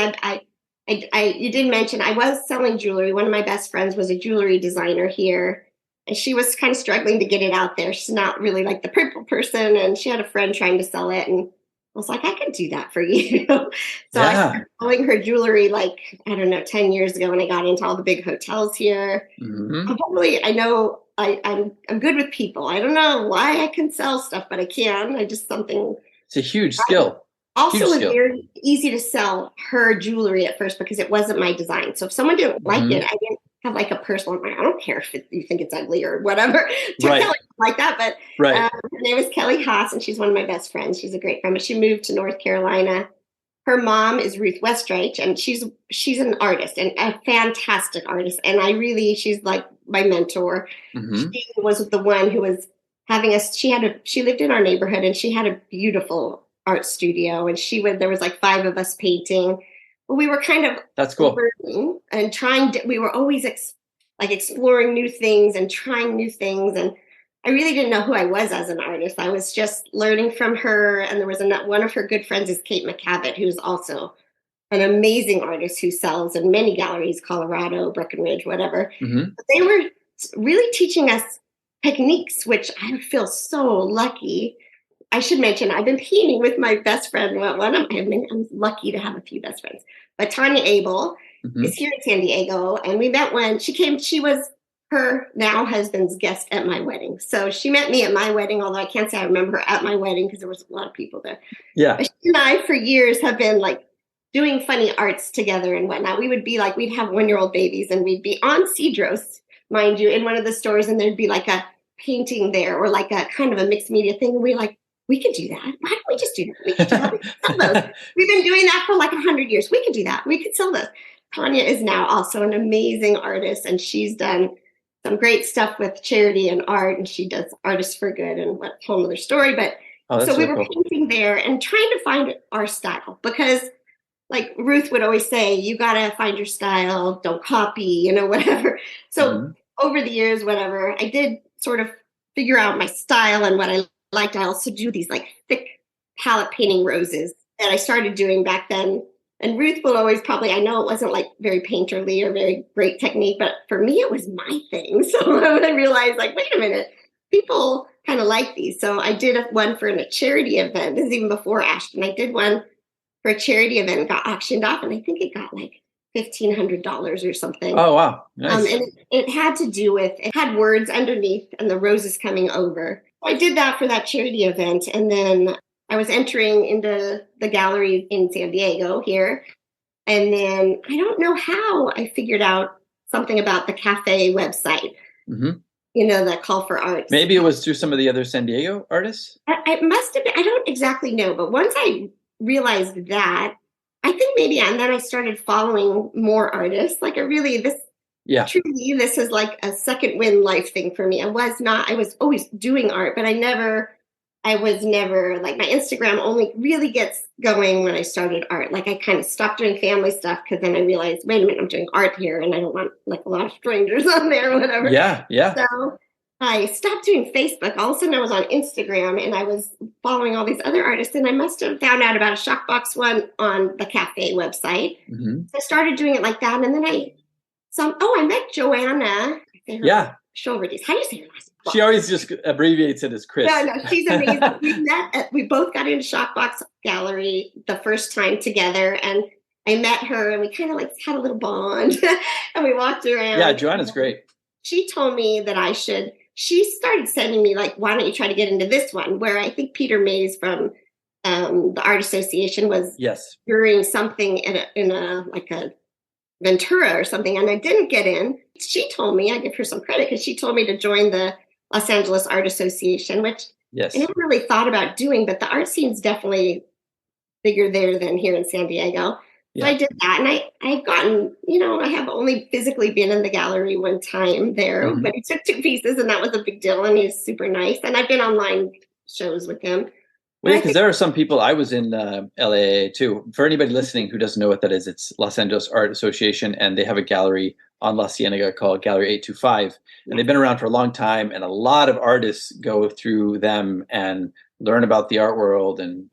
you did mention I was selling jewelry. One of my best friends was a jewelry designer here, and she was kind of struggling to get it out there. She's not really like the purple person, and she had a friend trying to sell it, and I was like, I could do that for you. So I started selling her jewelry like, I don't know, 10 years ago when I got into all the big hotels here. I know I'm good with people. I don't know why I can sell stuff, but I can. It's a huge skill. Also, it was very easy to sell her jewelry at first because it wasn't my design. So if someone didn't like it, I didn't have like a personal, I don't care if you think it's ugly or whatever. Kelly like that, but her name is Kelly Haas, and she's one of my best friends. She's a great friend, but she moved to North Carolina. Her mom is Ruth Westreich, and she's an artist and a fantastic artist. And she's like my mentor. She was the one who was having us. She lived in our neighborhood, and she had a beautiful art studio, and there was like 5 of us painting. But we were kind of that's cool and we were always exploring new things and trying new things. And I really didn't know who I was as an artist. I was just learning from her. And there was one of her good friends is Kate McCavitt, who's also an amazing artist who sells in many galleries, Colorado, Breckenridge, whatever. But they were really teaching us techniques, which I feel so lucky. I should mention, I've been painting with my best friend. I'm lucky to have a few best friends. But Tanya Abel is here in San Diego. And we met when she came. She was her now husband's guest at my wedding. So she met me at my wedding, although I can't say I remember her at my wedding because there was a lot of people there. Yeah. But she and I, for years, have been like doing funny arts together and whatnot. We would be like, we'd have 1-year-old babies, and we'd be on Cedros, mind you, in one of the stores, and there'd be like a painting there or like a kind of a mixed media thing. And we're like, we could do that. Why don't we just do that? We could do that. We could sell those. We've been doing that for like 100 years. We could do that. We could sell those. Tanya is now also an amazing artist, and she's done some great stuff with charity and art, and she does Artists for Good, and what whole other story. But so we were painting there and trying to find our style, because like Ruth would always say, you got to find your style, don't copy, whatever. So over the years, whatever, I did sort of figure out my style and what I liked. I also do these like thick palette painting roses that I started doing back then. And Ruth will always I know it wasn't like very painterly or very great technique, but for me, it was my thing. So I realized like, wait a minute, people kind of like these. So I did one for a charity event. This is even before Ashton. I did one for a charity event and got auctioned off. And I think it got like $1,500 or something. Oh, wow. Nice. And it had to do with, it had words underneath and the roses coming over. I did that for that charity event. And then I was entering into the gallery in San Diego here. And then I don't know how I figured out something about the cafe website, the call for arts. Maybe it was through some of the other San Diego artists? It must have been. I don't exactly know. But once I realized that, I think maybe, and then I started following more artists. Like truly, this is like a second win life thing for me. I was always doing art, but I was never like, my Instagram only really gets going when I started art. Like I kind of stopped doing family stuff because then I realized, wait a minute, I'm doing art here and I don't want like a lot of strangers on there or whatever. Yeah. So I stopped doing Facebook. All of a sudden I was on Instagram and I was following all these other artists, and I must have found out about a Shockbox one on the cafe website. So I started doing it like that. And then I met Joanna. Yeah. Shoulderdies. How do you say her last name? She always just abbreviates it as Chris. No, she's amazing. We both got into Shockbox Gallery the first time together, and I met her and we kind of like had a little bond and we walked around. Yeah, Joanna's great. She told me that she started sending me like, why don't you try to get into this one? Where I think Peter Mays from the Art Association was doing something in a Ventura or something, and I didn't get in. She told me, I give her some credit because she told me to join the Los Angeles Art Association, which I never really thought about doing, but the art scene's definitely bigger there than here in San Diego. So I did that, and I've gotten, I have only physically been in the gallery one time there, but he took 2 pieces, and that was a big deal, and he's super nice. And I've been online shows with him. Well, yeah, because there are some people. I was in LAA too. For anybody listening who doesn't know what that is, it's Los Angeles Art Association, and they have a gallery on La Cienega called Gallery 825, and they've been around for a long time. And a lot of artists go through them and learn about the art world, and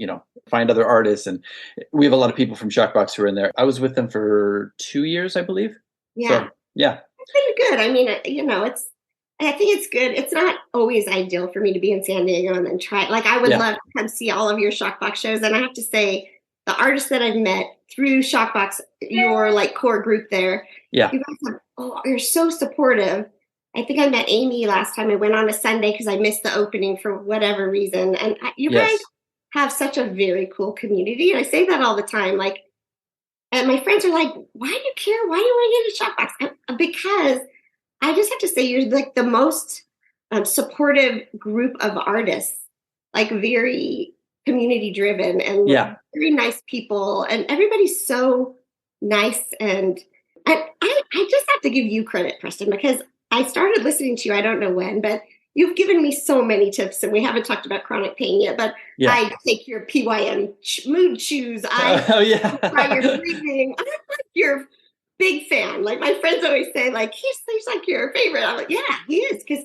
find other artists. And we have a lot of people from Shockbox who are in there. I was with them for 2 years, I believe. Yeah. So, yeah. It's pretty good. I mean, I think it's good. It's not always ideal for me to be in San Diego and then try. Like, I would love to come see all of your Shockbox shows. And I have to say, the artists that I've met through Shockbox, your like core group there, you guys you're so supportive. I think I met Amy last time. I went on a Sunday because I missed the opening for whatever reason. And you guys have such a very cool community. And I say that all the time. Like, and my friends are like, why do you care? Why do you want to get a Shockbox? Because I just have to say, you're like the most supportive group of artists, like very community driven and very nice people. And everybody's so nice. And I just have to give you credit, Preston, because I started listening to you, I don't know when, but you've given me so many tips, and we haven't talked about chronic pain yet, but I take your PYM mood shoes. I try your breathing. I'm like your big fan. Like, my friends always say, like, he's like your favorite. I'm like, yeah, he is. Because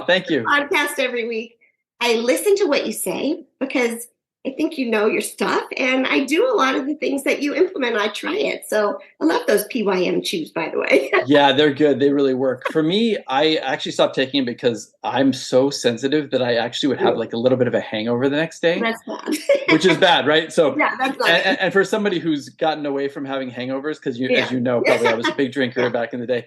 thank you. Podcast every week. I listen to what you say because I think you know your stuff, and I do a lot of the things that you implement. I try it. So I love those PYM chews, by the way. Yeah, they're good. They really work. For me, I actually stopped taking it because I'm so sensitive that I actually would have like a little bit of a hangover the next day. That's bad. Which is bad, right? So that's not and for somebody who's gotten away from having hangovers, because as you know, probably I was a big drinker back in the day.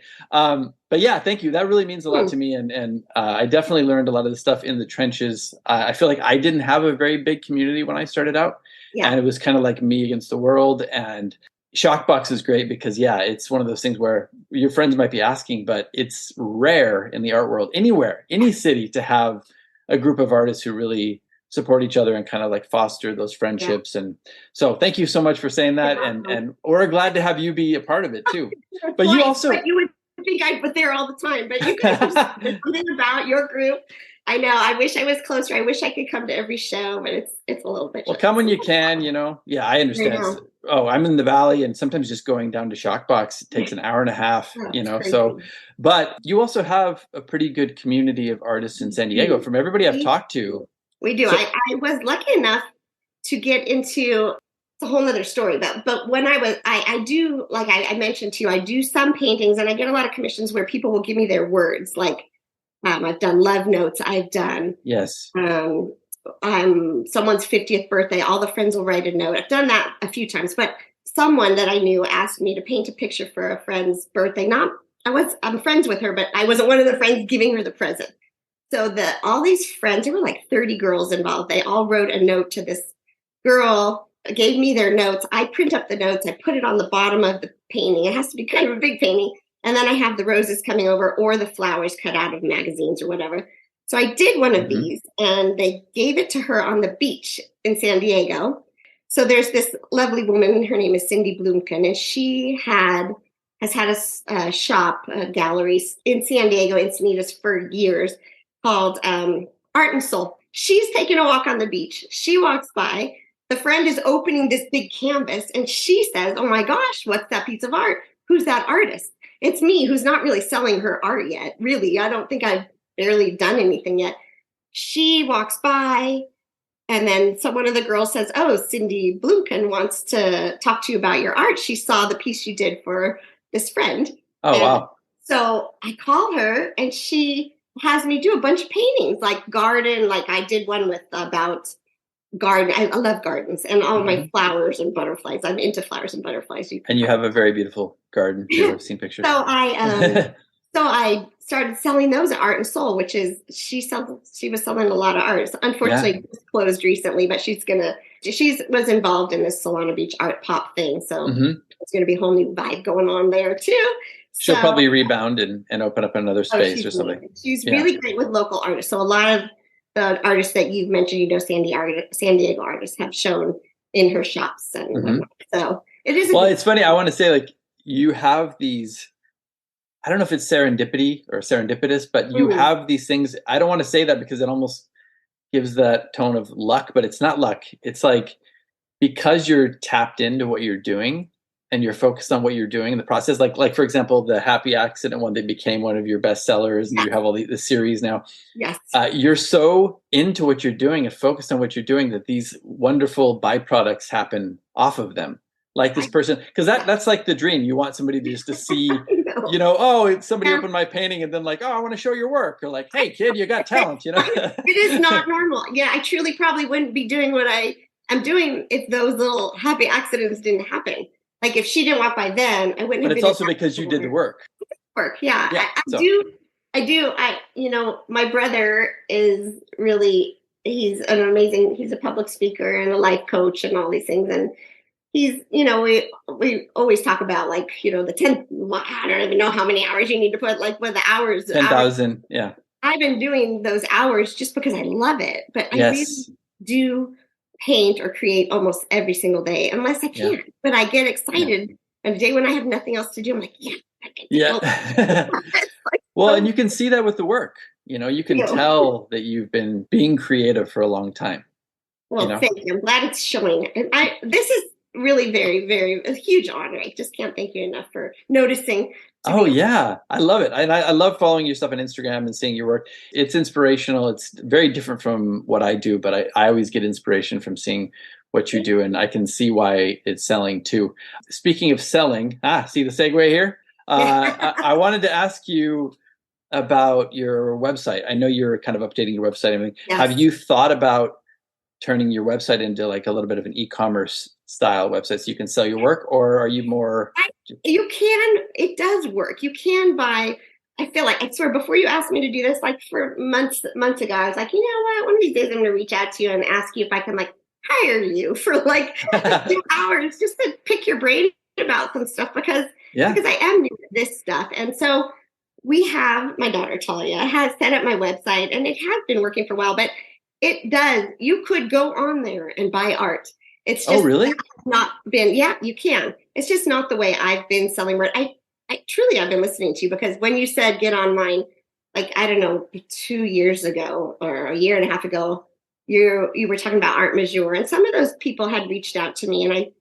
But yeah, thank you. That really means a lot to me. And I definitely learned a lot of the stuff in the trenches. I feel like I didn't have a very big community when I started out. Yeah. And it was kind of like me against the world. And Shockbox is great because, it's one of those things where your friends might be asking, but it's rare in the art world, anywhere, any city, to have a group of artists who really support each other and kind of like foster those friendships. And so thank you so much for saying that. And we're glad to have you be a part of it too. But you also... But you would think I was there all the time, but you can there's something about your group. I know. I wish I was closer. I wish I could come to every show, but it's a little bit. Well, come when you can. Yeah, I understand. I'm in the Valley, and sometimes just going down to Shockbox takes an hour and a half. Crazy. So, but you also have a pretty good community of artists in San Diego. From everybody I've talked to, we do. So, I was lucky enough to get into. It's a whole nother story, but when I do, like I mentioned to you, I do some paintings, and I get a lot of commissions where people will give me their words. Like, I've done love notes. I've done someone's 50th birthday. All the friends will write a note. I've done that a few times, but someone that I knew asked me to paint a picture for a friend's birthday. I'm friends with her, but I wasn't one of the friends giving her the present. So all these friends, there were like 30 girls involved. They all wrote a note to this girl. Gave me their notes. I print up the notes. I put it on the bottom of the painting. It has to be kind of a big painting. And then I have the roses coming over or the flowers cut out of magazines or whatever. So I did one of these, and they gave it to her on the beach in San Diego. So there's this lovely woman. Her name is Cindy Blumkin, and she has had a shop, a gallery in San Diego, Encinitas, for years called Art and Soul. She's taking a walk on the beach. She walks by. The friend is opening this big canvas, and she says, "Oh my gosh, what's that piece of art? Who's that artist?" It's me, who's not really selling her art yet. Really, I don't think I've barely done anything yet. She walks by, and then one of the girls says, "Oh, Cindy Blumkin wants to talk to you about your art. She saw the piece you did for this friend." Oh, wow. So I call her, and she has me do a bunch of paintings, like garden. Like I did one about garden. I love gardens and all my flowers and butterflies. I'm into flowers and butterflies. And you have a very beautiful garden too. I've seen pictures. So I started selling those at Art and Soul, which is she was selling a lot of art. Unfortunately, it's closed recently, but she was involved in this Solana Beach art pop thing. So it's going to be a whole new vibe going on there too. She'll probably rebound and open up another space or something. She's really great with local artists. So a lot of the artists that you've mentioned, San Diego artists have shown in her shops and whatnot. So it is. Well, it's funny. I want to say, like, you have these. I don't know if it's serendipity or serendipitous, but you have these things. I don't want to say that because it almost gives that tone of luck, but it's not luck. It's like, because you're tapped into what you're doing and you're focused on what you're doing in the process, like for example, the happy accident one that became one of your best sellers, and Yes. you have all the series now. Yes. You're so into what you're doing and focused on what you're doing that these wonderful byproducts happen off of them. Like this person, because that's like the dream. You want somebody to just to see, oh, somebody opened my painting and then like, oh, I want to show your work, or like, hey kid, you got talent, It is not normal. Yeah, I truly probably wouldn't be doing what I'm doing if those little happy accidents didn't happen. Like if she didn't walk by then, I wouldn't have been. But it's also because you did the work. Yeah. I do. My brother is really, he's a public speaker and a life coach and all these things. And he's, we always talk about like, the 10, I don't even know how many hours you need to put, like, what the hours. 10,000. Yeah. I've been doing those hours just because I love it. But I really do paint or create almost every single day, unless I can. But I get excited on a day when I have nothing else to do. I'm like, Well, and you can see that with the work. You can tell that you've been being creative for a long time. Well, thank you. I'm glad it's showing. And this is really very, very a huge honor. I just can't thank you enough for noticing. Oh, yeah. I love it. I love following your stuff on Instagram and seeing your work. It's inspirational. It's very different from what I do, but I always get inspiration from seeing what you do, and I can see why it's selling too. Speaking of selling, see the segue here? I wanted to ask you about your website. I know you're kind of updating your website. I mean, have you thought about turning your website into like a little bit of an e-commerce style website so you can sell your work, or are you more? It does work. You can buy. I feel like, I swear, before you asked me to do this, like for months ago, I was like, you know what? One of these days I'm going to reach out to you and ask you if I can like hire you for like 2 hours just to pick your brain about some stuff, because I am new to this stuff. And so my daughter Talia has set up my website, and it has been working for a while, but it does. You could go on there and buy art. It's just not been, you can. It's just not the way I've been selling art. I truly, I've been listening to you, because when you said get online, like, I don't know, 2 years ago or a year and a half ago, you were talking about Art Majour, and some of those people had reached out to me, and I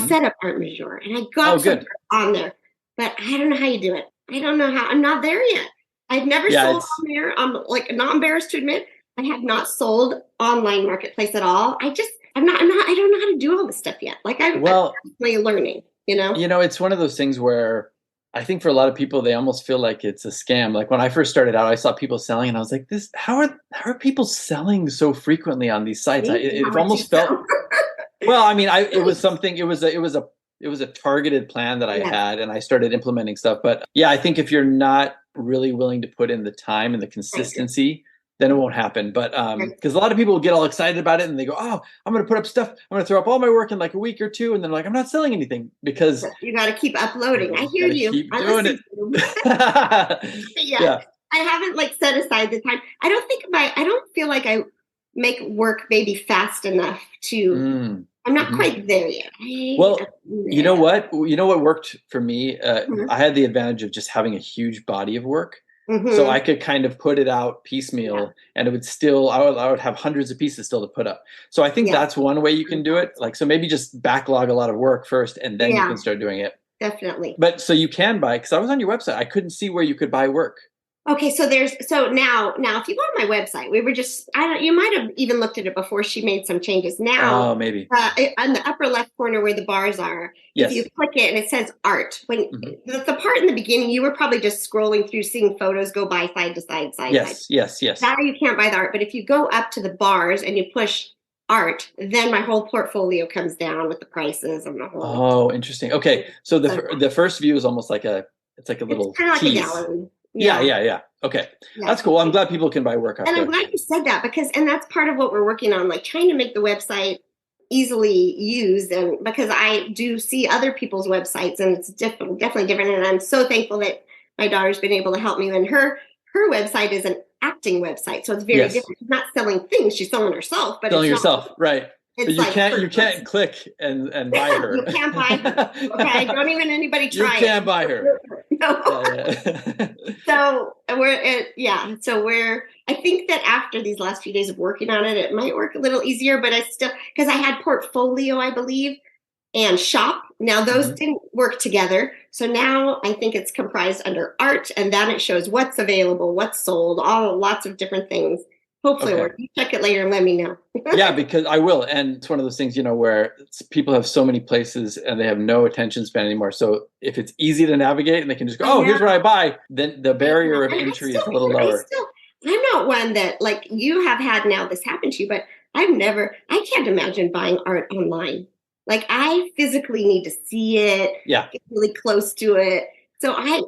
set up Art Majour, and I got on there, but I don't know how you do it. I don't know how. I'm not there yet. I've never sold on there. I'm like not embarrassed to admit I have not sold online marketplace at all. I don't know how to do all this stuff yet. Like I'm constantly learning, it's one of those things where I think for a lot of people, they almost feel like it's a scam. Like when I first started out, I saw people selling and I was like, how are people selling so frequently on these sites? It almost felt, well, I mean, it was a targeted plan that I had, and I started implementing stuff. But I think if you're not really willing to put in the time and the consistency, then it won't happen. But because a lot of people get all excited about it and they go, oh, I'm going to put up stuff. I'm going to throw up all my work in like a week or two. And then like, I'm not selling anything, because you got to keep uploading. I hear you. Keep doing it. I haven't like set aside the time. I don't feel like I make work maybe fast enough to, I'm not quite there yet. You know what worked for me? I had the advantage of just having a huge body of work. So I could kind of put it out piecemeal, and it would still, I would have hundreds of pieces still to put up. So I think that's one way you can do it. Like, so maybe just backlog a lot of work first, and then you can start doing it. Definitely. But so you can buy, because I was on your website, I couldn't see where you could buy work. Okay, so now if you go on my website, you might have even looked at it before she made some changes. Now, maybe on the upper left corner where the bars are, if you click it and it says art, when the part in the beginning, you were probably just scrolling through, seeing photos go by side to side, side. Yes. Now you can't buy the art, but if you go up to the bars and you push art, then my whole portfolio comes down with the prices and the whole. Oh, interesting. Okay, so the first view is almost like it's like a little kind of like tease. a gallery. Yeah. Okay. That's cool. I'm glad people can buy work off there. And there. I'm glad you said that, and that's part of what we're working on, like trying to make the website easily used. And because I do see other people's websites, and it's definitely different. And I'm so thankful that my daughter's been able to help me. And her website is an acting website. So it's very different. She's not selling things. She's selling herself. But selling yourself. Right. It's you like can't click and buy her. You can't buy her. Okay, don't even anybody try it. You can't buy her. No. Yeah. So I think that after these last few days of working on it, it might work a little easier, but because I had portfolio, I believe, and shop. Now those didn't work together. So now I think it's comprised under art, and then it shows what's available, what's sold, lots of different things. Hopefully it'll work. You check it later and let me know. Yeah, because I will. And it's one of those things, where people have so many places and they have no attention span anymore. So if it's easy to navigate and they can just go, here's what I buy, then the barrier of entry is a little lower. I'm not one that, like, you have had now this happen to you, but I can't imagine buying art online. Like, I physically need to see it, get really close to it. So I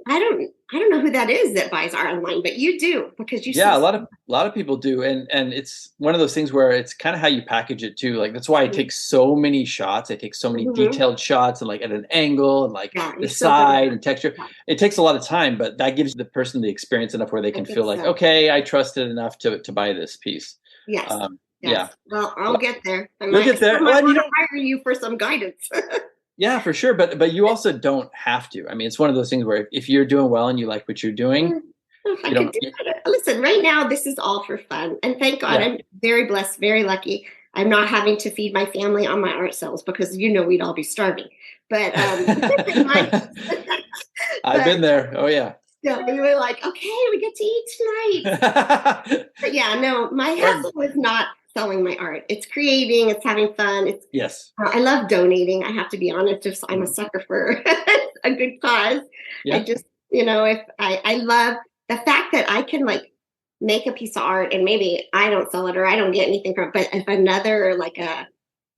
don't know who that is that buys art online, but you do, because you see. Yeah, a lot of people do, and it's one of those things where it's kind of how you package it too. Like, that's why I take so many shots. I take so many detailed shots, and like at an angle, and like the side and texture. It takes a lot of time, but that gives the person the experience enough where they can feel like, okay, I trust it enough to buy this piece. Yes. Yes. Yeah. Well, I'll get there. You'll get there. I want to hire you for some guidance. Yeah, for sure. But you also don't have to. I mean, it's one of those things where if you're doing well and you like what you're doing, listen, right now, this is all for fun. And thank God, I'm very blessed, very lucky. I'm not having to feed my family on my art sales, because we'd all be starving. But I've been there. Oh, yeah. Yeah, we were like, okay, we get to eat tonight. But yeah, no, my hustle is not selling my art. It's creating, it's having fun. I love donating. I have to be honest. I'm a sucker for a good cause. Yeah. I just, if I love the fact that I can like make a piece of art and maybe I don't sell it or I don't get anything from it, but if another, like a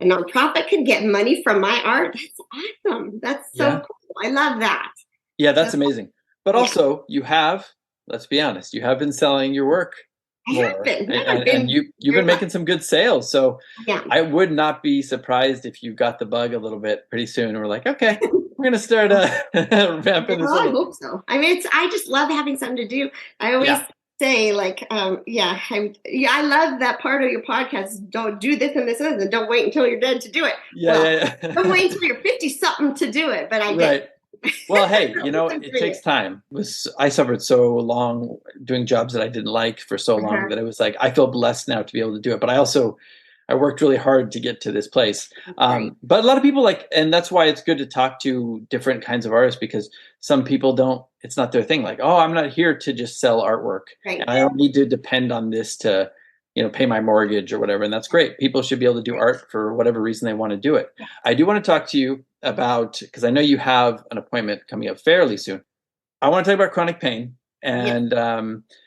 nonprofit could get money from my art, that's awesome. That's so cool. I love that. Yeah, that's amazing. But also let's be honest, you have been selling your work more. And you've been making some good sales. So I would not be surprised if you got the bug a little bit pretty soon. And we're like, okay, we're going to start ramping this up. I hope so. I mean, I just love having something to do. I always say, like, I love that part of your podcast. Don't do this and this and don't wait until you're dead to do it. Don't wait until you're 50-something to do it. But I did. Well, hey, it takes time. I suffered so long doing jobs that I didn't like for so long that it was like, I feel blessed now to be able to do it. But I worked really hard to get to this place. But a lot of people and that's why it's good to talk to different kinds of artists, because some people it's not their thing. Like, oh, I'm not here to just sell artwork. Right. And I don't need to depend on this to, pay my mortgage or whatever. And that's great. People should be able to do art for whatever reason they want to do it. I do want to talk to you about, because I know you have an appointment coming up fairly soon. I want to talk about chronic pain. And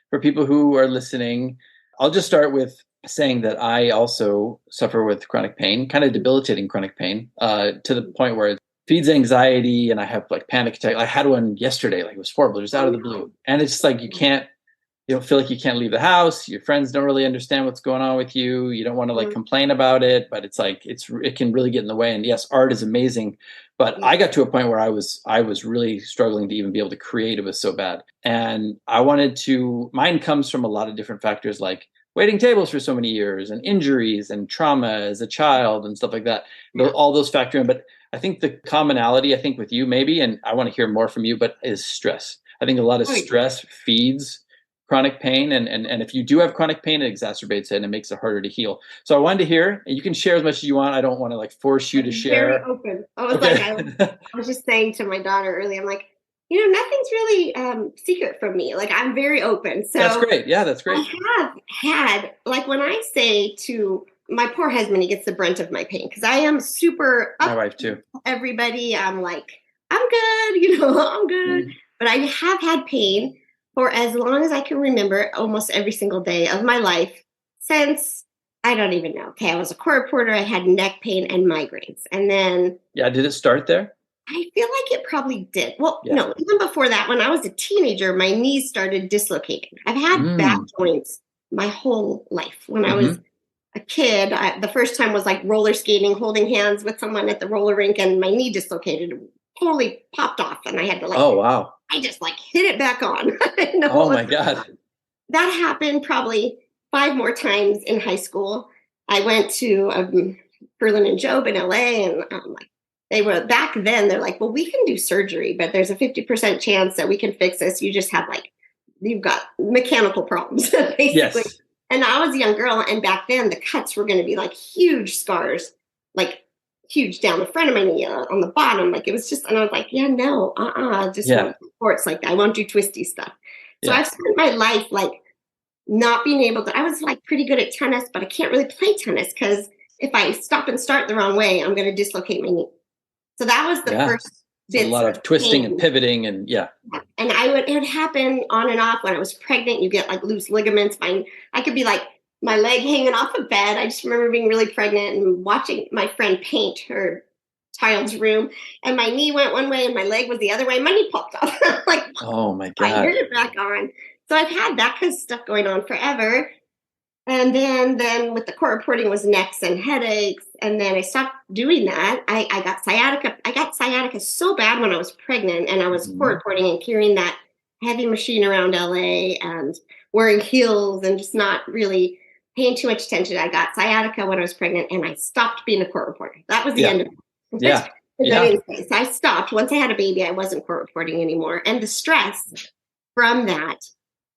for people who are listening, I'll just start with saying that I also suffer with chronic pain, kind of debilitating chronic pain, to the point where it feeds anxiety and I have like panic attack. I had one yesterday, like it was horrible, just out of the blue. And it's just like, you don't feel like you can't leave the house. Your friends don't really understand what's going on with you. You don't want to like complain about it, but it's like, it can really get in the way. And yes, art is amazing, but I got to a point where I was really struggling to even be able to create. It was so bad. And mine comes from a lot of different factors, like waiting tables for so many years and injuries and trauma as a child and stuff like that. All those factor in. But I think the commonality, with you maybe, and I want to hear more from you, but is stress. I think a lot of stress feeds chronic pain. And if you do have chronic pain, it exacerbates it and it makes it harder to heal. So I wanted to hear, and you can share as much as you want. I don't want to like force you to share. Very open. I was I was just saying to my daughter earlier, I'm like, nothing's really secret from me. Like, I'm very open. So that's great. Yeah, that's great. I have had, like, when I say to my poor husband, he gets the brunt of my pain because I am super up. My wife too. Everybody, I'm like, I'm good, I'm good. But I have had pain for as long as I can remember, almost every single day of my life since, I don't even know. Okay, I was a court reporter. I had neck pain and migraines. And then... Yeah, did it start there? I feel like it probably did. Well, no, even before that, when I was a teenager, my knees started dislocating. I've had back joints my whole life. When I was a kid, the first time was like roller skating, holding hands with someone at the roller rink, and my knee dislocated, totally popped off. And I had to oh, wow. I just like hit it back on. Oh my God. That happened probably 5 more times in high school. I went to Ferlin and Job in LA. And they were back then, they're like, well, we can do surgery, but there's a 50% chance that we can fix this. You just have you've got mechanical problems, basically. Yes. And I was a young girl. And back then the cuts were going to be like huge scars, like huge down the front of my knee, on the bottom. Like it was just, and I was like, yeah, no, just won't do sports like that. I won't do twisty stuff. So I've spent my life not being able to, I was pretty good at tennis, but I can't really play tennis because if I stop and start the wrong way, I'm going to dislocate my knee. So that was the first bit. A lot of twisting and pivoting and And it would happen on and off when I was pregnant. You get loose ligaments. I could be my leg hanging off a bed. I just remember being really pregnant and watching my friend paint her child's room, and my knee went one way and my leg was the other way. My knee popped off. Oh my God. I put it back on. So I've had that kind of stuff going on forever. And then with the court reporting was necks and headaches. And then I stopped doing that. I got sciatica. I got sciatica so bad when I was pregnant and I was court reporting and carrying that heavy machine around LA and wearing heels and just not really paying too much attention. I got sciatica when I was pregnant and I stopped being a court reporter. That was the end of it. So I stopped. Once I had a baby, I wasn't court reporting anymore. And the stress from that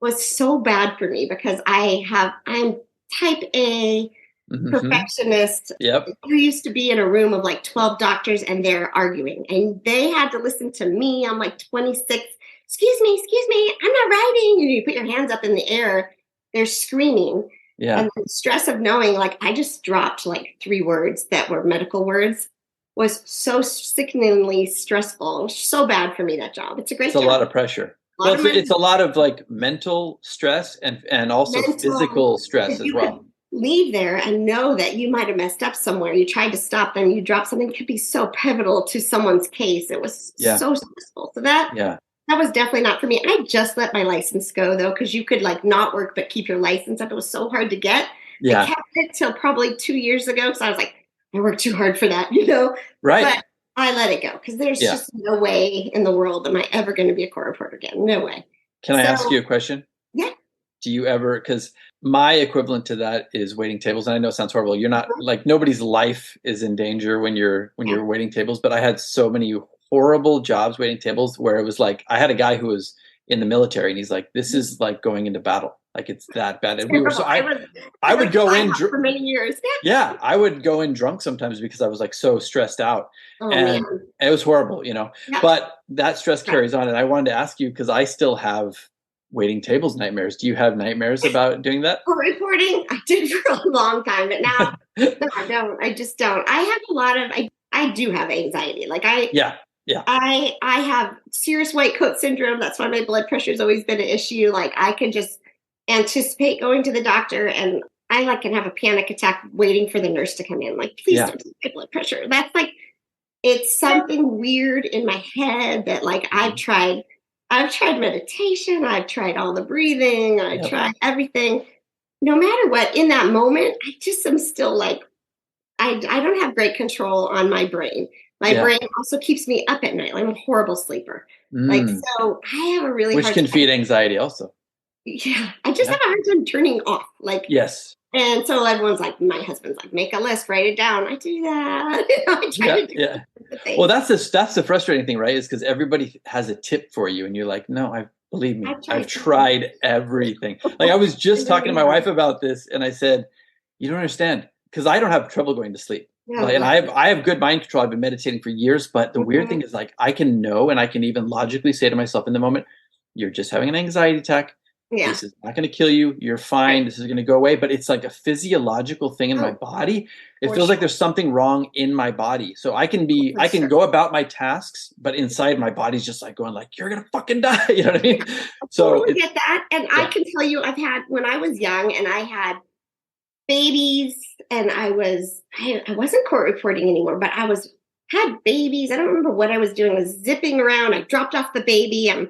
was so bad for me because I'm type A perfectionist who used to be in a room of 12 doctors and they're arguing and they had to listen to me. I'm 26. Excuse me, I'm not writing. You put your hands up in the air. They're screaming. Yeah. And the stress of knowing I just dropped 3 words that were medical words was so sickeningly stressful. It was so bad for me, that job. It's a lot of pressure. It's a lot of mental stress and also physical stress as well. Leave there and know that you might have messed up somewhere. You tried to stop them. You dropped something that could be so pivotal to someone's case. It was so stressful. So that was definitely not for me. I just let my license go though, because you could not work but keep your license up. It was so hard to get. I kept it till probably 2 years ago because I was I worked too hard for that, Right. But I let it go because there's just no way in the world am I ever going to be a court reporter again. No way. Can I ask you a question? Yeah. Do you ever, because my equivalent to that is waiting tables. And I know it sounds horrible. You're not nobody's life is in danger when you're waiting tables. But I had so many horrible jobs waiting tables where it was I had a guy who was in the military and he's this is going into battle. It's that bad. And we were I would go in for many years. Yeah, I would go in drunk sometimes because I was so stressed out. And it was horrible, Yeah. But that stress carries on. And I wanted to ask you, because I still have waiting tables nightmares. Do you have nightmares about doing that? Reporting, I did for a long time, but now no, I don't. I just don't. I have a lot of I do have anxiety. I have serious white coat syndrome. That's why my blood pressure has always been an issue. I can just anticipate going to the doctor and I can have a panic attack waiting for the nurse to come in. Please don't take my blood pressure. That's it's something weird in my head that I've tried meditation. I've tried all the breathing. I've tried everything. No matter what, in that moment, I just am still I don't have great control on my brain. My brain also keeps me up at night. I'm a horrible sleeper. So I have a really Which can feed anxiety also. Yeah. I just have a hard time turning off. Yes. And so everyone's my husband's make a list, write it down. I do that. I try to do that. Well, that's the frustrating thing, right? Is because everybody has a tip for you and you're no, believe me, I've tried everything. I was just talking to my wife about this and I said, you don't understand, because I don't have trouble going to sleep. Yeah, and I have good mind control. I've been meditating for years, but the weird thing is I can know, and I can even logically say to myself in the moment, you're just having an anxiety attack. Yeah. This is not going to kill you. You're fine. This is going to go away. But it's a physiological thing in my body. It feels like there's something wrong in my body. So I can go about my tasks, but inside my body's just going you're going to fucking die. You know what I mean? So totally get that. And I can tell you, when I was young and I had babies and I wasn't court reporting anymore, but had babies. I don't remember what I was doing. I was zipping around. I dropped off the baby. I'm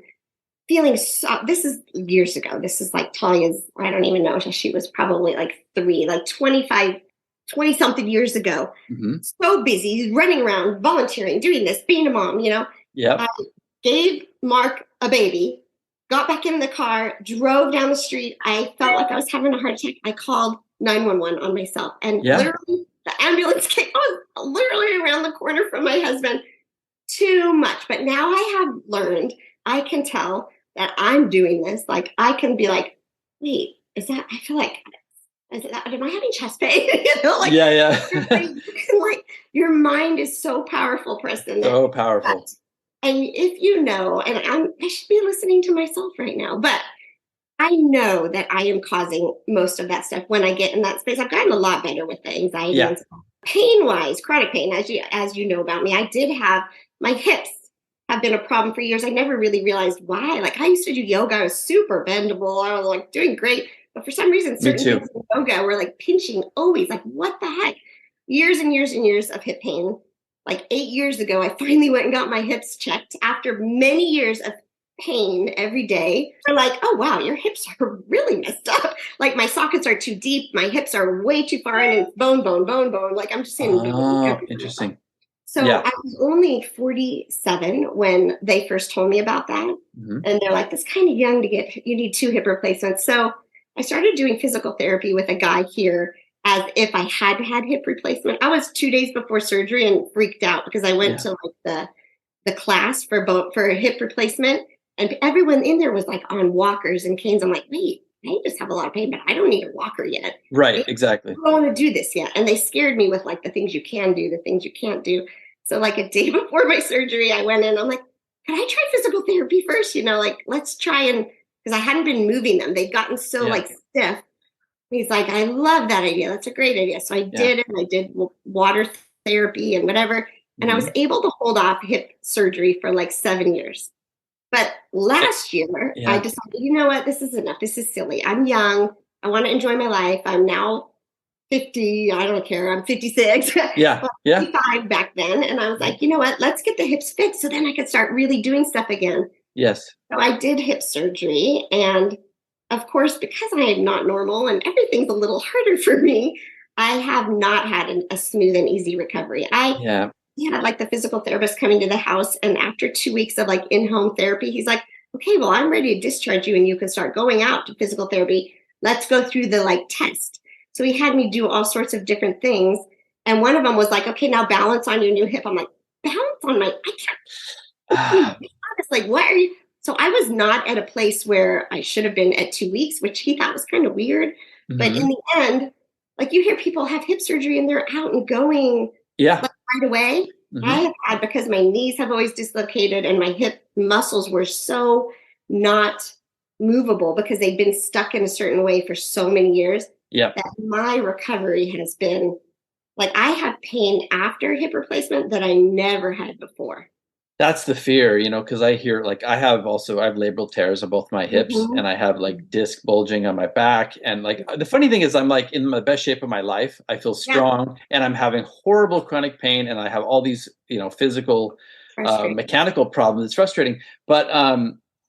feeling this is years ago. This is Talia's, I don't even know. She was probably 3, 20 something years ago. Mm-hmm. So busy, running around, volunteering, doing this, being a mom, Yeah. I gave Mark a baby, got back in the car, drove down the street. I felt like I was having a heart attack. I called 911 on myself. And literally the ambulance came. I was literally around the corner from my husband. Too much. But now I have learned, I can tell that I'm doing this. Like I can be like, wait, is that, I feel like, am I having chest pain? Like, yeah. Like your mind is so powerful, Preston. So powerful. And if you know, and I should be listening to myself right now, but I know that I am causing most of that stuff when I get in that space. I've gotten a lot better with the anxiety and stuff. Pain-wise, chronic pain, as you know about me, I did have my hips have been a problem for years. I never really realized why. Like I used to do yoga. I was super bendable. I was like doing great. But for some reason, certain things in yoga were like pinching always. Like, what the heck? Years and years and years of hip pain. Like 8 years ago, I finally went and got my hips checked after many years of pain every day. They're like, oh, wow, your hips are really messed up. Like my sockets are too deep. My hips are way too far in. And it's bone. Like I'm just saying. Oh, interesting. So I was only 47 when they first told me about that. Mm-hmm. And they're like, that's kind of young to get, you need 2 hip replacements. So I started doing physical therapy with a guy here as if I had had hip replacement. I was 2 days before surgery and freaked out because I went to like the class for a hip replacement. And everyone in there was like on walkers and canes. I'm like, wait, I just have a lot of pain, but I don't need a walker yet. Right, exactly. I don't want to do this yet. And they scared me with like the things you can do, the things you can't do. So like a day before my surgery, I went in, I'm like, can I try physical therapy first? You know, like, let's try because I hadn't been moving them. They'd gotten so like stiff. He's like, I love that idea. That's a great idea. So I did it. I did water therapy and whatever. And I was able to hold off hip surgery for like 7 years. But last year, I decided, you know what? This is enough. This is silly. I'm young. I want to enjoy my life. I'm now 50. I don't care. I'm 56. Yeah. 55 back then. And I was like, you know what? Let's get the hips fixed so then I could start really doing stuff again. Yes. So I did hip surgery. And of course, because I am not normal and everything's a little harder for me, I have not had a smooth and easy recovery. I had like the physical therapist coming to the house. And after 2 weeks of like in-home therapy, he's like, okay, well, I'm ready to discharge you and you can start going out to physical therapy. Let's go through the like test. So he had me do all sorts of different things. And one of them was like, okay, now balance on your new hip. I'm like, balance on my, I can't. It's like, what are you? So I was not at a place where I should have been at 2 weeks, which he thought was kind of weird. Mm-hmm. But in the end, like you hear people have hip surgery and they're out and going like, right away. Mm-hmm. I have had, because my knees have always dislocated and my hip muscles were so not movable because they've been stuck in a certain way for so many years. That my recovery has been like, I have pain after hip replacement that I never had before. That's the fear, you know, because I hear like I have labral tears on both my hips and I have like disc bulging on my back. And like the funny thing is I'm like in the best shape of my life. I feel strong and I'm having horrible chronic pain and I have all these, you know, physical, mechanical problems. It's frustrating. But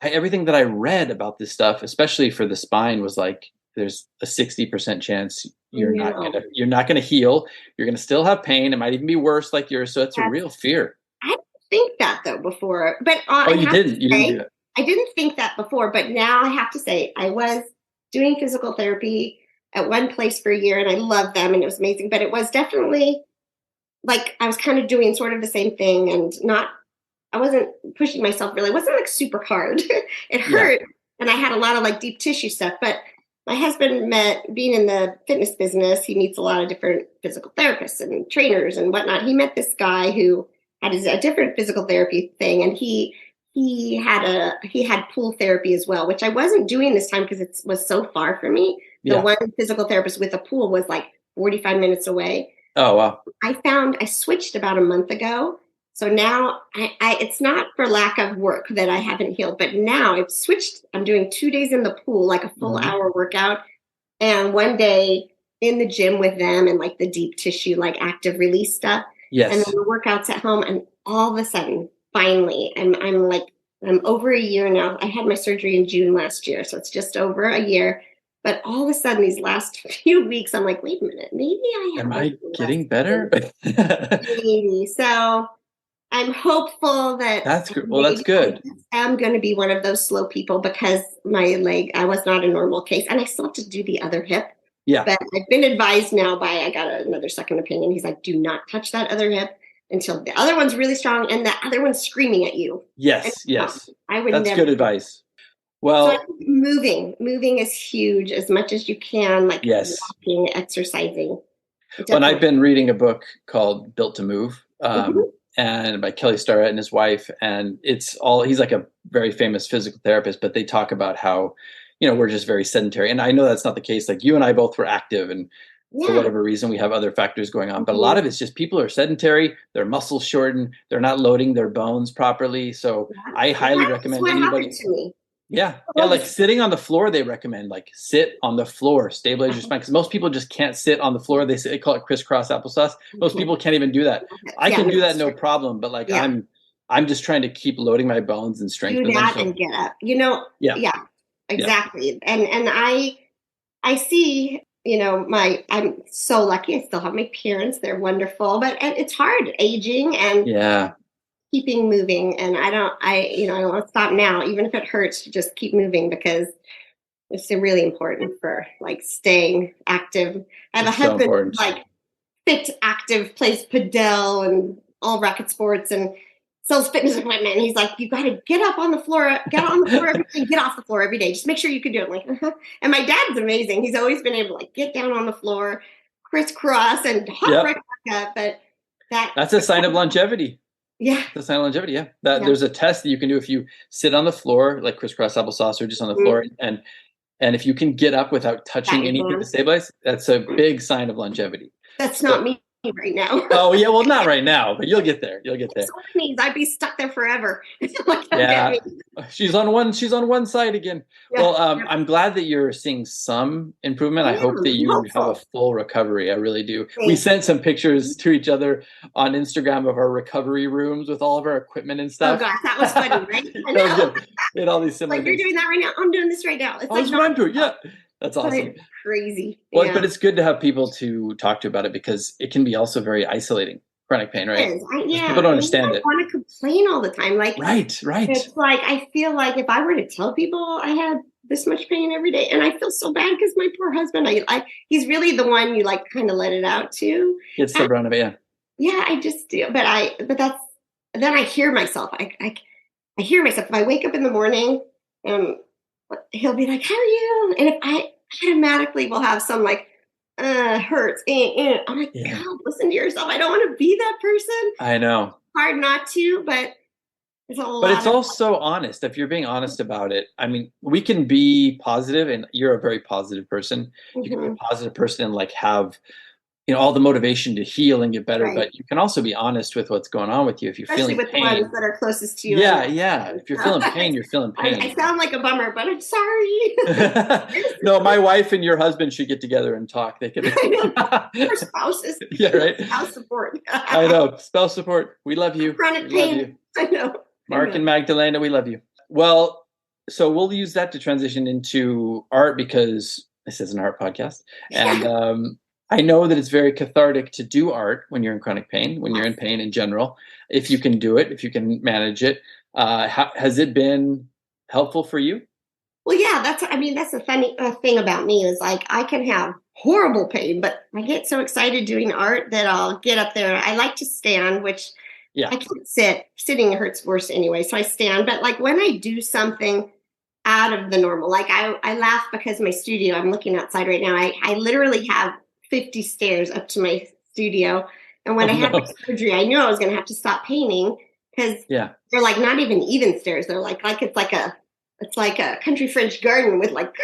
everything that I read about this stuff, especially for the spine, was like, there's a 60% chance you're not gonna heal. You're gonna still have pain. It might even be worse like yours. So it's a real fear. I didn't think that though before, but you didn't do it. I didn't think that before, but now I have to say I was doing physical therapy at one place for a year and I loved them and it was amazing. But it was definitely like I was kind of doing sort of the same thing and I wasn't pushing myself really. It wasn't like super hard. It hurt and I had a lot of like deep tissue stuff, but my husband being in the fitness business, he meets a lot of different physical therapists and trainers and whatnot. He met this guy who had a different physical therapy thing. And he had pool therapy as well, which I wasn't doing this time because it was so far from me. The one physical therapist with a pool was like 45 minutes away. Oh, wow. I switched about a month ago. So now it's not for lack of work that I haven't healed, but now I've switched. I'm doing 2 days in the pool, like a full hour workout, and 1 day in the gym with them and like the deep tissue, like active release stuff. Yes. And then the workouts at home. And all of a sudden, finally, I'm over a year now. I had my surgery in June last year. So it's just over a year. But all of a sudden, these last few weeks, I'm like, wait a minute, maybe am I getting better? Maybe. So I'm hopeful that that's good. Well, that's good. I'm going to be one of those slow people because my leg, I was not a normal case and I still have to do the other hip. Yeah. But I've been advised now I got another second opinion. He's like, do not touch that other hip until the other one's really strong and the other one's screaming at you. Yes. And, Yes. I would That's never. good advice. So I Well, think moving is huge as much as you can, like yes. walking, exercising. Well, I've been reading a book called Built to Move, Mm-hmm. and by Kelly Starrett and his wife. And he's like a very famous physical therapist, but they talk about how, we're just very sedentary. And I know that's not the case. Like you and I both were active, and for whatever reason, we have other factors going on. But a lot of it's just people are sedentary, their muscles shorten, they're not loading their bones properly. So I highly recommend anybody. To me. Yeah. Like sitting on the floor, they recommend like sit on the floor, stabilize your spine. Because most people just can't sit on the floor. They call it crisscross applesauce. Most people can't even do that. I can do that no problem, but like I'm just trying to keep loading my bones and strengthening them. Do that them. and get up. Yeah, exactly. Yeah. And I see, I'm so lucky. I still have my parents. They're wonderful, but it's hard aging and keeping moving. And I don't want to stop now, even if it hurts, to just keep moving because it's really important for like staying active. I have a husband who's like fit, active, plays padel and all racket sports and sells fitness equipment. And he's like, you got to get on the floor every day, get off the floor every day. Just make sure you can do it. I'm like, And my dad's amazing. He's always been able to like get down on the floor, crisscross and hop right back up. But that's a sign of longevity. Yeah. The sign of longevity. Yeah. There's a test that you can do if you sit on the floor, like crisscross applesauce or just on the floor. And if you can get up without touching anything to stabilize, that's a big sign of longevity. That's not me right now. Oh yeah. Well, not right now, but you'll get there. I'd be stuck there forever. She's on one side again. Yeah. Well, I'm glad that you're seeing some improvement. I hope that you have a full recovery. I really do. We sent some pictures to each other on Instagram of our recovery rooms with all of our equipment and stuff. Oh gosh, that was funny, right? I know. That was good. It all these similar like you're doing that right now. I'm doing this right now. It's that's what I'm doing. Yeah. That's awesome. Crazy. Well, but it's good to have people to talk to about it because it can be also very isolating. Chronic pain, right? People don't understand it. I want to complain all the time. Like right. It's like I feel like if I were to tell people I had this much pain every day, and I feel so bad because my poor husband, he's really the one you like kind of let it out to. It's the brunt of it, yeah. Yeah, I just do. But then I hear myself. I hear myself. If I wake up in the morning and he'll be like, how are you? And if I automatically will have some like, hurts. I'm like, God, listen to yourself. I don't want to be that person. I know. Hard not to, but there's a lot. But it's also honest. If you're being honest about it, I mean, we can be positive, and you're a very positive person. You can be a positive person and like have, all the motivation to heal and get better. Right. But you can also be honest with what's going on with you. If you're feeling with pain, the ones that are closest to you. Yeah. If you're feeling pain, you're feeling pain. I sound like a bummer, but I'm sorry. No, my wife and your husband should get together and talk. They could. Our spouses. Yeah, right. Spouse support. I know. Spouse support. We love you. Chronic pain. I know. Mark and Magdalena, we love you. Well, so we'll use that to transition into art because this is an art podcast. And I know that it's very cathartic to do art when you're in chronic pain, when you're in pain in general, if you can do it, if you can manage it. Has it been helpful for you? Well, yeah, that's the funny thing about me is like I can have horrible pain, but I get so excited doing art that I'll get up there. I like to stand, which I can't sit. Sitting hurts worse anyway, so I stand. But like when I do something out of the normal, like I laugh because my studio, I'm looking outside right now. I literally have 50 stairs up to my studio. And when I had my surgery, I knew I was going to have to stop painting because they're like not even stairs. They're like it's like a country French garden with like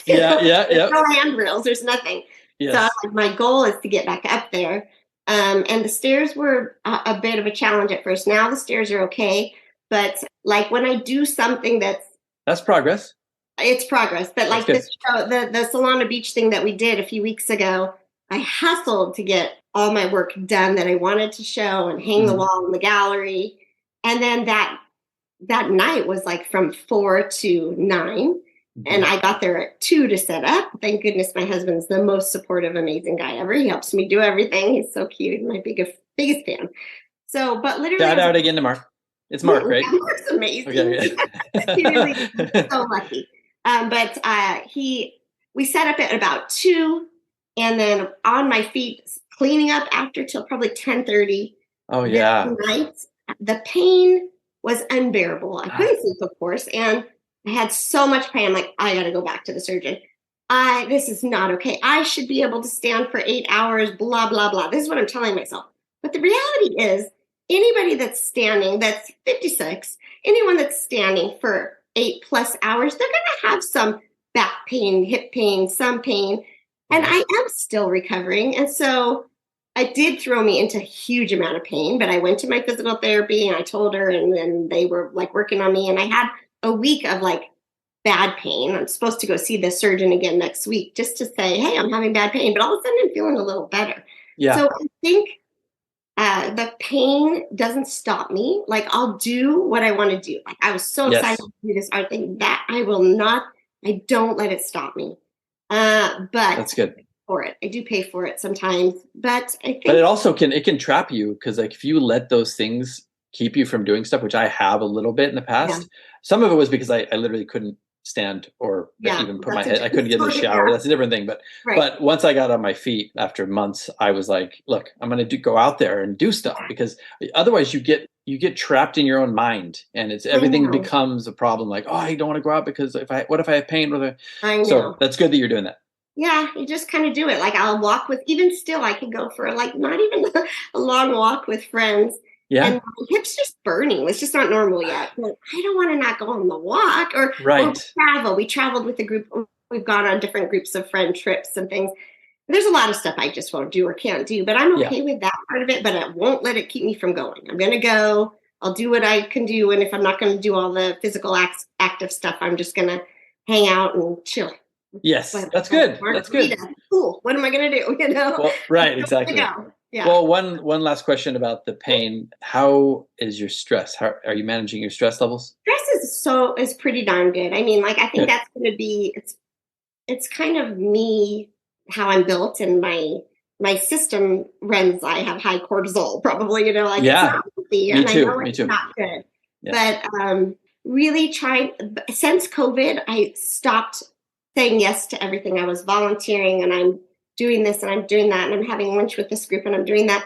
no handrails. There's nothing. Yes. So my goal is to get back up there. And the stairs were a bit of a challenge at first. Now the stairs are okay. But like when I do something that's progress. It's progress. But like this show, the Solana Beach thing that we did a few weeks ago, I hustled to get all my work done that I wanted to show and hang the wall in the gallery. And then that night was like from 4 to 9. And I got there at 2 to set up. Thank goodness my husband's the most supportive, amazing guy ever. He helps me do everything. He's so cute. He's my biggest fan. So, but literally. Shout out again to Mark. It's Mark, right? Mark's amazing. Okay. He really so lucky. But we set up at about 2 and then on my feet, cleaning up after till probably 10:30. Oh, yeah. Night, the pain was unbearable. I couldn't sleep, of course, and I had so much pain. I'm like, I got to go back to the surgeon. This is not okay. I should be able to stand for 8 hours, blah, blah, blah. This is what I'm telling myself. But the reality is, anybody that's standing, that's 56, anyone that's standing for 8+ hours, they're going to have some back pain, hip pain, some pain. And I am still recovering. And so it did throw me into a huge amount of pain, but I went to my physical therapy and I told her, and then they were like working on me. And I had a week of like bad pain. I'm supposed to go see the surgeon again next week just to say, hey, I'm having bad pain. But all of a sudden I'm feeling a little better. Yeah. So I think the pain doesn't stop me. Like, I'll do what I want to do. Like, I was so excited to do this art thing that I don't let it stop me. But that's good. For it, I do pay for it sometimes, but I think. But it also can trap you, because like if you let those things keep you from doing stuff, which I have a little bit in the past. Some of it was because I literally couldn't stand or even put my head. I couldn't get in the shower. That's a different thing. But once I got on my feet after months, I was like, look, I'm going to go out there and do stuff, because otherwise you get trapped in your own mind, and everything becomes a problem. Like, oh, I don't want to go out because what if I have pain? I know. So that's good that you're doing that. Yeah, you just kind of do it. Like, I'll walk with, even still, I could go for like not even a long walk with friends. Yeah. And my hips just burning. It's just not normal yet. Like, I don't want to not go on the walk or travel. We traveled with a group. We've gone on different groups of friend trips and things. There's a lot of stuff I just won't do or can't do, but I'm okay with that part of it, but it won't let it keep me from going. I'm going to go. I'll do what I can do. And if I'm not going to do all the physical active stuff, I'm just going to hang out and chill. Yes, that's good. That's good. Cool. What am I going to do? Well, right, exactly. Yeah. Well, one last question about the pain. How is your stress? How are you managing your stress levels? Stress is pretty darn good. I mean, like, I think that's going to be, it's kind of me, how I'm built, and my system runs. I have high cortisol, probably, it's not healthy, and I know it's not good. Yeah. But really since COVID, I stopped saying yes to everything. I was volunteering, and I'm doing this and I'm doing that, and I'm having lunch with this group and I'm doing that.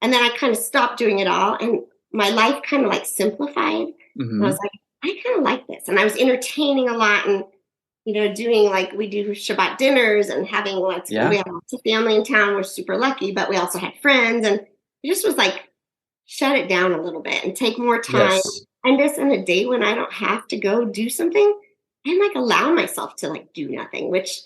And then I kind of stopped doing it all, and my life kind of like simplified. And I was like, I kind of like this. And I was entertaining a lot, and doing, like, we do Shabbat dinners and having we have lots of family in town. We're super lucky, but we also had friends, and it just was like, shut it down a little bit and take more time. Yes. And just in a day when I don't have to go do something, and like allow myself to like do nothing, which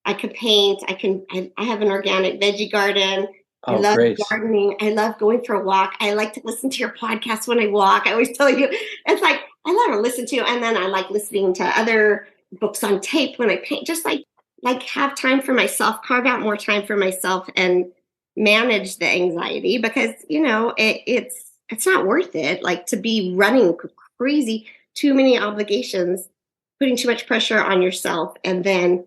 I could paint. I have an organic veggie garden. I love gardening. I love going for a walk. I like to listen to your podcast when I walk. I always tell you, it's like, I love to listen to, and then I like listening to other books on tape when I paint, just like have time for myself, carve out more time for myself, and manage the anxiety, because, it's not worth it. Like, to be running crazy, too many obligations, putting too much pressure on yourself, and then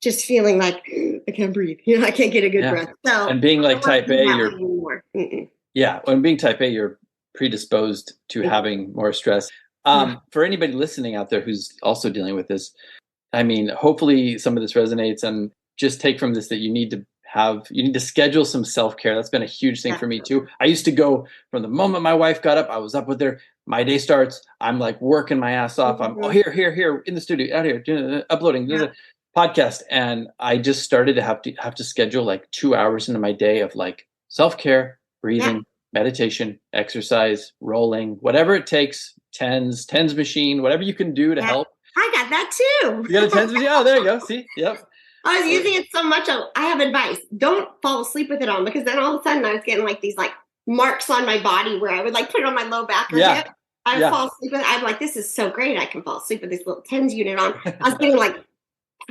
just feeling like I can't breathe. I can't get a good breath. So, and being like type A, when being type A, you're predisposed to having more stress. For anybody listening out there who's also dealing with this, I mean, hopefully some of this resonates, and just take from this that you need to schedule some self-care. That's been a huge thing for me too. I used to go from the moment my wife got up, I was up with her. My day starts. I'm like working my ass off. I'm here in the studio, out here uploading a podcast, and I just started to have to schedule like 2 hours into my day of like self-care, breathing, meditation, exercise, rolling, whatever it takes. TENS machine, whatever you can do to help. I got that too. You got a TENS machine? Oh, there you go. See, yep. I was using it so much. I have advice. Don't fall asleep with it on, because then all of a sudden I was getting like these like marks on my body where I would like put it on my low back or hip. I would fall asleep with it. I'm like, this is so great. I can fall asleep with this little TENS unit on. I was getting like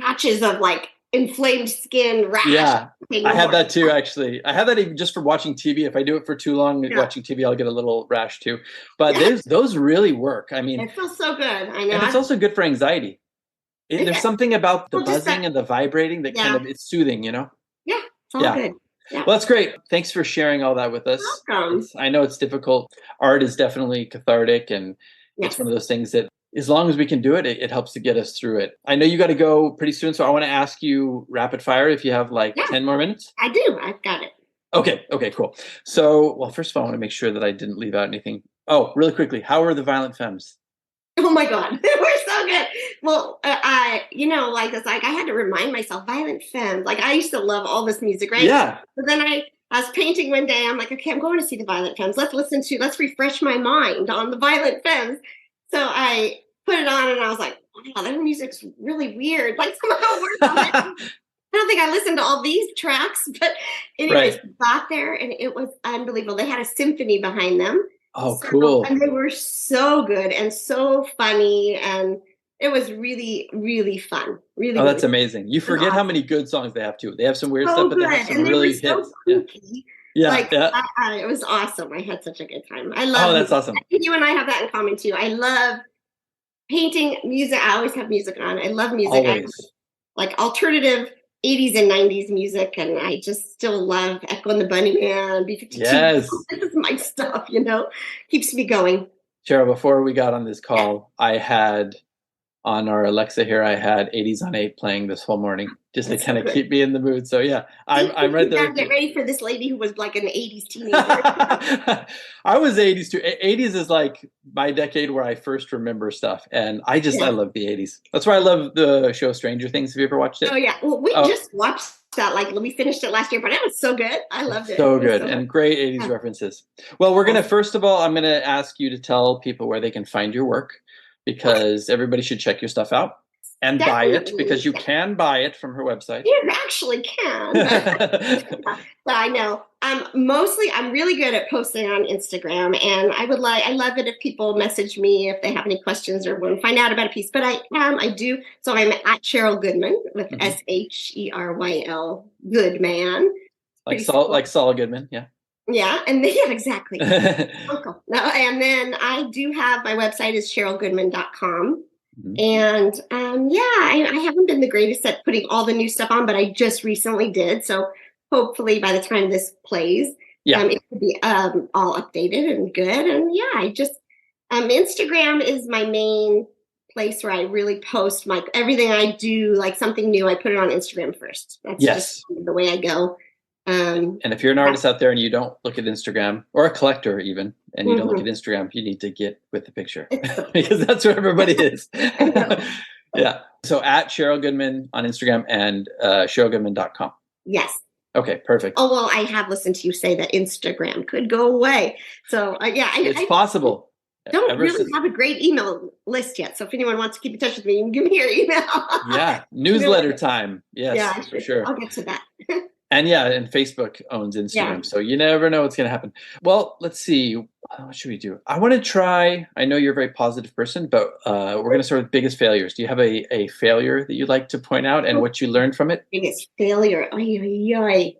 patches of like inflamed skin, rash. Yeah, I had that too, actually. I had that even just for watching TV. If I do it for too long watching TV, I'll get a little rash too. But those really work. I mean, it feels so good. I know. And it's also good for anxiety. There's something about the buzzing and the vibrating that kind of, it's soothing, Yeah, it's all good. Yeah. Well, that's great. Thanks for sharing all that with us. Welcome. I know it's difficult. Art is definitely cathartic, and it's one of those things that as long as we can do it, it helps to get us through it. I know you got to go pretty soon, so I want to ask you rapid fire if you have like 10 more minutes. I do. I've got it. Okay, cool. So, well, first of all, I want to make sure that I didn't leave out anything. Oh, really quickly, how are the Violent Femmes? Oh my God, we're so good. Well, it's like I had to remind myself, Violent Femmes. Like I used to love all this music, right? Yeah. But then I was painting one day. I'm like, okay, I'm going to see the Violent Femmes. Let's refresh my mind on the Violent Femmes. So I put it on and I was like, wow, their music's really weird. Like some of the words on it. I don't think I listened to all these tracks, but anyways, got there and it was unbelievable. They had a symphony behind them. Oh, cool. And they were so good and so funny. And it was really, really fun. Really. Oh, that's really amazing. You forget how many good songs they have too. They have some weird stuff, but good. they have some and really they were hits. So Yeah. It was awesome. I had such a good time. I love. Oh, that's awesome. You and I have that in common too. I love painting, music. I always have music on. I love music. Always. Like alternative 80s and 90s music, and I just still love Echo and the Bunnyman, B-52. Yes. This is my stuff, keeps me going. Sheryl, before we got on this call, I had on our Alexa here, I had 80s on 8 playing this whole morning just to kind of keep me in the mood. So yeah, I'm right there. Get ready for this lady who was like an 80s teenager. I was 80s too. 80s is like my decade where I first remember stuff. And I love the 80s. That's why I love the show Stranger Things. Have you ever watched it? Oh yeah. Well, we just watched that. Like we finished it last year, but it was so good. I loved it. So good. And great 80s references. Well, we're going to, first of all, I'm going to ask you to tell people where they can find your work, because everybody should check your stuff out and buy it, because you can buy it from her website. You actually can. But I know. I'm really good at posting on Instagram, and I love it if people message me if they have any questions or want to find out about a piece. But I do. So I'm at Sheryl Goodman with SHERYL Goodman. Like Saul Goodman. Yeah. Yeah, and then, yeah, exactly. Uncle. No, and then I do have my website is SherylGoodman.com. And I haven't been the greatest at putting all the new stuff on, but I just recently did. So hopefully by the time this plays, it could be all updated and good. And I just Instagram is my main place where I really post everything I do, like something new. I put it on Instagram first. That's just the way I go. And if you're an artist out there and you don't look at Instagram, or a collector even, and you don't look at Instagram, you need to get with the picture because that's where everybody is. Yeah. So at Sheryl Goodman on Instagram and SherylGoodman.com. Yes. Okay, perfect. Oh, well, I have listened to you say that Instagram could go away. So it's possible. Don't really have a great email list yet. So if anyone wants to keep in touch with me, you can give me your email. Yeah. Newsletter time. Yes, yeah, for sure. I'll get to that. And Facebook owns Instagram, so you never know what's going to happen. Well, let's see. What should we do? I want to try. I know you're a very positive person, but we're going to start with biggest failures. Do you have a failure that you'd like to point out and what you learned from it? Biggest failure. Yikes.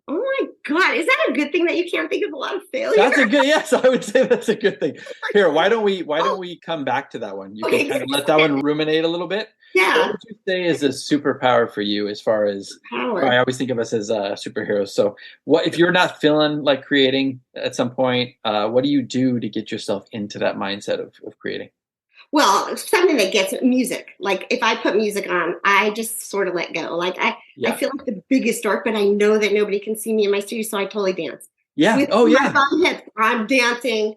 Oh my God. Is that a good thing that you can't think of a lot of failures? That's a good, yes, I would say that's a good thing. Here, why don't we come back to that one? You can kind of let that one ruminate a little bit. Yeah. What would you say is a superpower for you as far as power? I always think of us as superheroes. So what if you're not feeling like creating at some point, what do you do to get yourself into that mindset of creating? Well, something that gets music. Like if I put music on, I just sort of let go. Like I feel like the biggest dork, but I know that nobody can see me in my studio, so I totally dance. Yeah. With my bum hits, I'm dancing.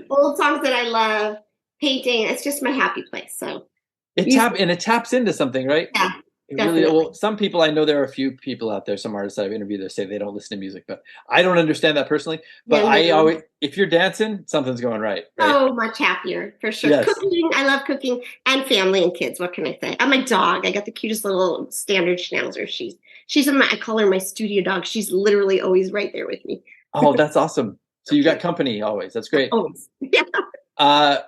Old songs that I love, painting. It's just my happy place. So it taps into something, right? Yeah. Really, some people, I know there are a few people out there, some artists I've interviewed that say they don't listen to music, but I don't understand that personally. But if you're dancing, something's going right. So much happier, for sure. Yes. Cooking, I love cooking, and family and kids. What can I say? I'm a dog. I got the cutest little standard schnauzer. I call her my studio dog. She's literally always right there with me. Oh, that's awesome. So you got company always. That's great. Always. Yeah.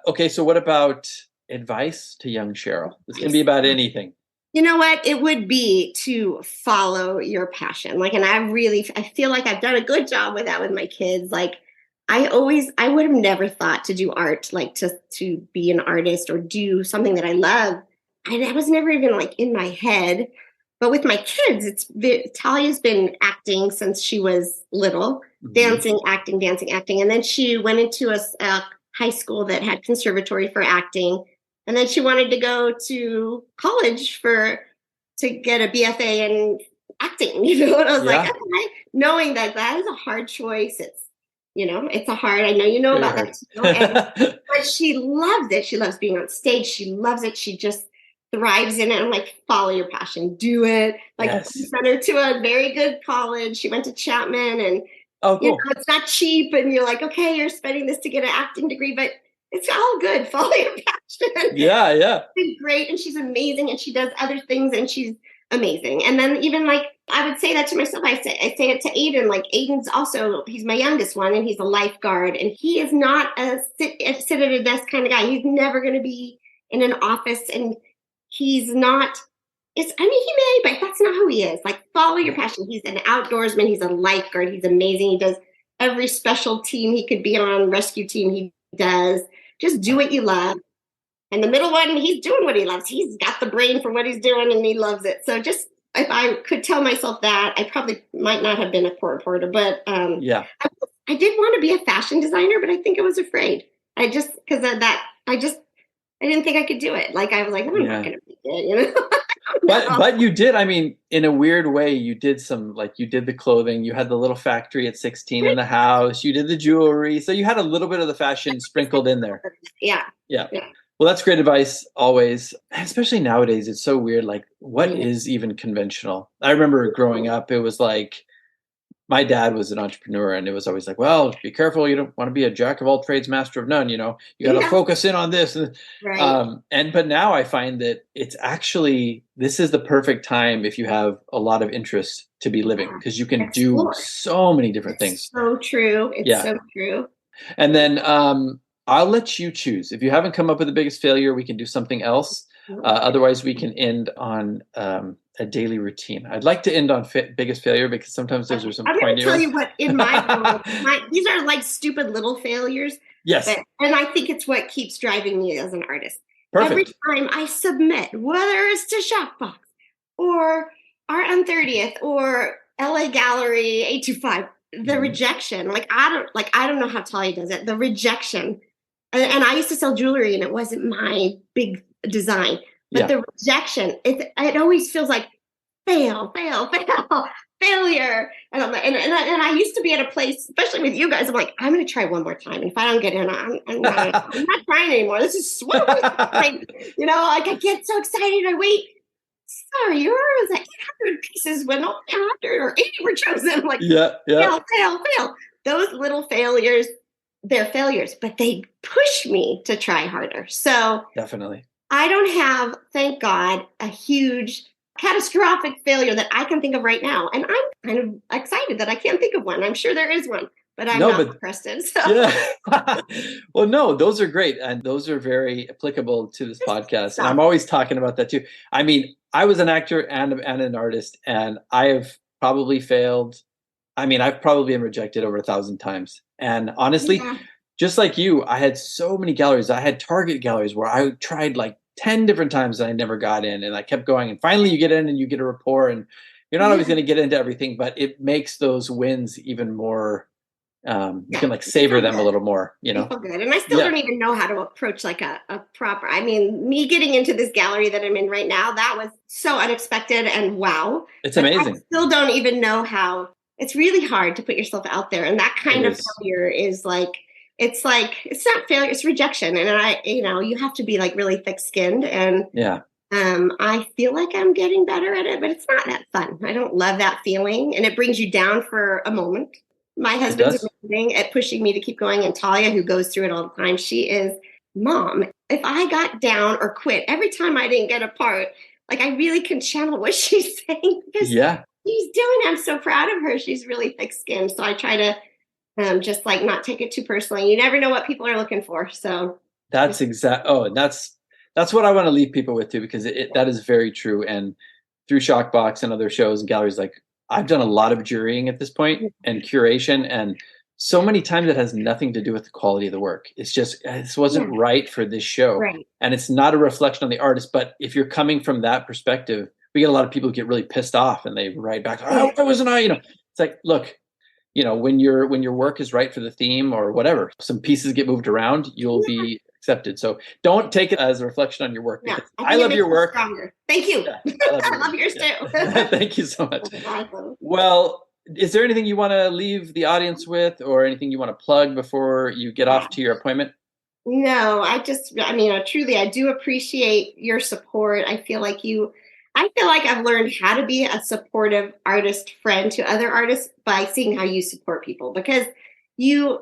Okay, so what about advice to young Sheryl? This can be about anything. You know what? It would be to follow your passion. And I feel like I've done a good job with that with my kids. Like I would have never thought to do art, like to be an artist or do something that I love. That was never even like in my head. But with my kids, Talia's been acting since she was little, dancing, acting. And then she went into a high school that had conservatory for acting. And then she wanted to go to college to get a BFA in acting, and I was like, okay, knowing that is a hard choice. It's a hard, I know you know about that too. But she loves it. She loves being on stage. She loves it. She just thrives in it. I'm like, follow your passion, do it. Like, sent her to a very good college. She went to Chapman, and cool. It's not cheap. And you're like, okay, you're spending this to get an acting degree, but it's all good. Follow your passion. Yeah. She's great, and she's amazing, and she does other things, and she's amazing. And then even like, I would say that to myself. I say it to Aiden. Like, Aiden's also, he's my youngest one, and he's a lifeguard, and he is not a sit at a desk kind of guy. He's never going to be in an office, and he's not. He may, but that's not who he is. Like, follow your passion. He's an outdoorsman. He's a lifeguard. He's amazing. He does every special team he could be on, rescue team he does. Just do what you love. And the middle one, he's doing what he loves. He's got the brain for what he's doing, and he loves it. So just, if I could tell myself that, I probably might not have been a poor reporter, but I did want to be a fashion designer, but I think I was afraid. I didn't think I could do it. Like, I was like, I'm not going to be it, But you did, I mean, in a weird way, you did the clothing, you had the little factory at 16 in the house, you did the jewelry. So you had a little bit of the fashion sprinkled in there. Yeah. Well, that's great advice always, especially nowadays. It's so weird. Like, what is even conventional? I remember growing up, it was like, my dad was an entrepreneur, and it was always like, well, be careful. You don't want to be a jack of all trades, master of none. You got to focus in on this. Right. But now I find that it's actually, this is the perfect time if you have a lot of interest to be living, because you can do so many different things. So true. It's so true. And then I'll let you choose. If you haven't come up with the biggest failure, we can do something else. Otherwise, we can end on a daily routine. I'd like to end on biggest failure, because sometimes those are some poignant. I'm going to tell you what, in my world, these are like stupid little failures. Yes. And I think it's what keeps driving me as an artist. Perfect. Every time I submit, whether it's to Shockbox or Art on 30th or LA Gallery 825, the rejection, I don't know how Talia does it. The rejection. And I used to sell jewelry, and it wasn't my big design. But the rejection, it always feels like failure. And I used to be at a place, especially with you guys, I'm like, I'm going to try one more time. And if I don't get in, I'm not trying anymore. This is sweet. I get so excited. I wait. Sorry, yours like 800 pieces when only 100 or 80 were chosen. I'm like, fail. Those little failures, they're failures, but they push me to try harder. So definitely. I don't have, thank God, a huge catastrophic failure that I can think of right now. And I'm kind of excited that I can't think of one. I'm sure there is one, but I'm not Preston. So. Yeah. Well, no, those are great. And those are very applicable to this podcast. And I'm always talking about that too. I mean, I was an actor and an artist, and I have probably failed. I mean, I've probably been rejected over 1,000 times. And honestly, just like you, I had so many galleries. I had Target galleries where I tried like 10 different times and I never got in, and I kept going. And finally you get in and you get a rapport, and you're not always going to get into everything, but it makes those wins even more. You can like savor them a little more, Feel good. And I still don't even know how to approach like a proper, I mean, me getting into this gallery that I'm in right now, that was so unexpected, and wow. It's amazing. I still don't even know how. It's really hard to put yourself out there. And that kind of failure is like, it's not failure, it's rejection. And you have to be like really thick skinned. And I feel like I'm getting better at it, but it's not that fun. I don't love that feeling. And it brings you down for a moment. My husband's amazing at pushing me to keep going. And Talia, who goes through it all the time, she is, Mom, if I got down or quit every time I didn't get a part, like I really can channel what she's saying, because she's doing it. I'm so proud of her. She's really thick skinned. So I try to just like not take it too personally. You never know what people are looking for. So that's that's what I want to leave people with too, because that is very true. And through Shockbox and other shows and galleries, like I've done a lot of jurying at this point and curation, and so many times it has nothing to do with the quality of the work. It's just, this wasn't right for this show. Right. And it's not a reflection on the artist, but if you're coming from that perspective, we get a lot of people who get really pissed off and they write back, oh, why wasn't I, It's like, look, when your work is right for the theme or whatever, some pieces get moved around, you'll be accepted. So don't take it as a reflection on your work. Yeah, I love your work. Stronger. Thank you. Yeah, I love yours too. Thank you so much. Awesome. Well, is there anything you want to leave the audience with, or anything you want to plug before you get off to your appointment? No, truly, I do appreciate your support. I feel like I've learned how to be a supportive artist friend to other artists by seeing how you support people, because you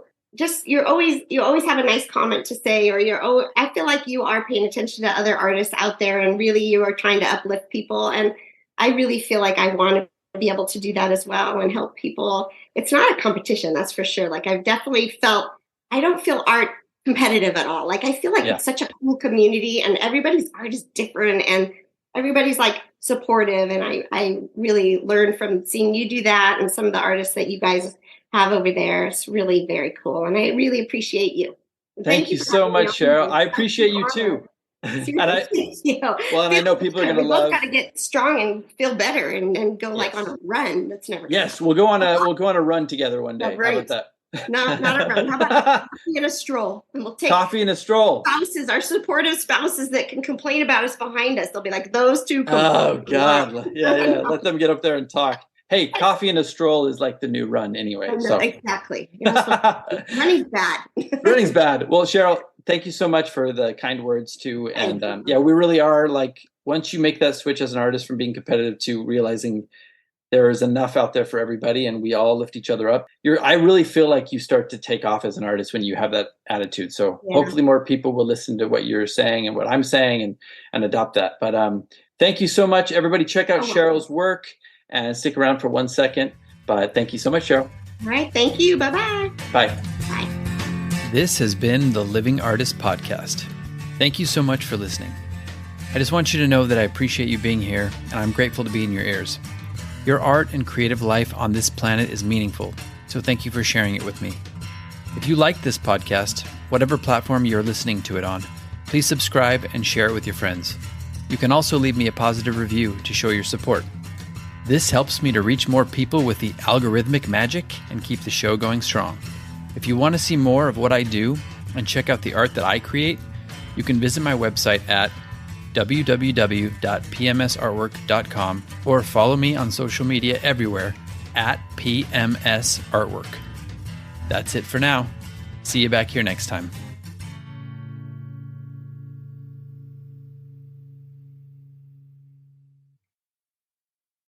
always have a nice comment to say, or I feel like you are paying attention to other artists out there, and really you are trying to uplift people. And I really feel like I want to be able to do that as well and help people. It's not a competition, that's for sure. Like I've definitely felt, I don't feel art competitive at all. Like I feel like it's such a cool community, and everybody's art is different, and everybody's like supportive. And I really learned from seeing you do that, and some of the artists that you guys have over there. It's really very cool, and I really appreciate you. Thank you so much, Sheryl. I appreciate you too. And I know people are going to love. We've got to get strong and feel better, and go like on a run. That's never. Yes, we'll go on a run together one day. Right. How about that? No, not a run. How about coffee and a stroll? And we'll take coffee and a stroll. Spouses, our supportive spouses that can complain about us behind us. They'll be like, those two. Oh God, yeah. Let them get up there and talk. Hey, coffee and a stroll is like the new run anyway. So. Exactly. Running's bad. Running's bad. Well, Sheryl, thank you so much for the kind words too. And we really are like, once you make that switch as an artist from being competitive to realizing there is enough out there for everybody and we all lift each other up, I really feel like you start to take off as an artist when you have that attitude. So hopefully more people will listen to what you're saying and what I'm saying and adopt that. But thank you so much, everybody. Check out Sheryl's work. And stick around for 1 second. But thank you so much, Sheryl. All right. Thank you. Bye-bye. Bye. Bye. This has been the Living Artist Podcast. Thank you so much for listening. I just want you to know that I appreciate you being here, and I'm grateful to be in your ears. Your art and creative life on this planet is meaningful, so thank you for sharing it with me. If you like this podcast, whatever platform you're listening to it on, please subscribe and share it with your friends. You can also leave me a positive review to show your support. This helps me to reach more people with the algorithmic magic and keep the show going strong. If you want to see more of what I do and check out the art that I create, you can visit my website at www.pmsartwork.com or follow me on social media everywhere at PMS Artwork. That's it for now. See you back here next time.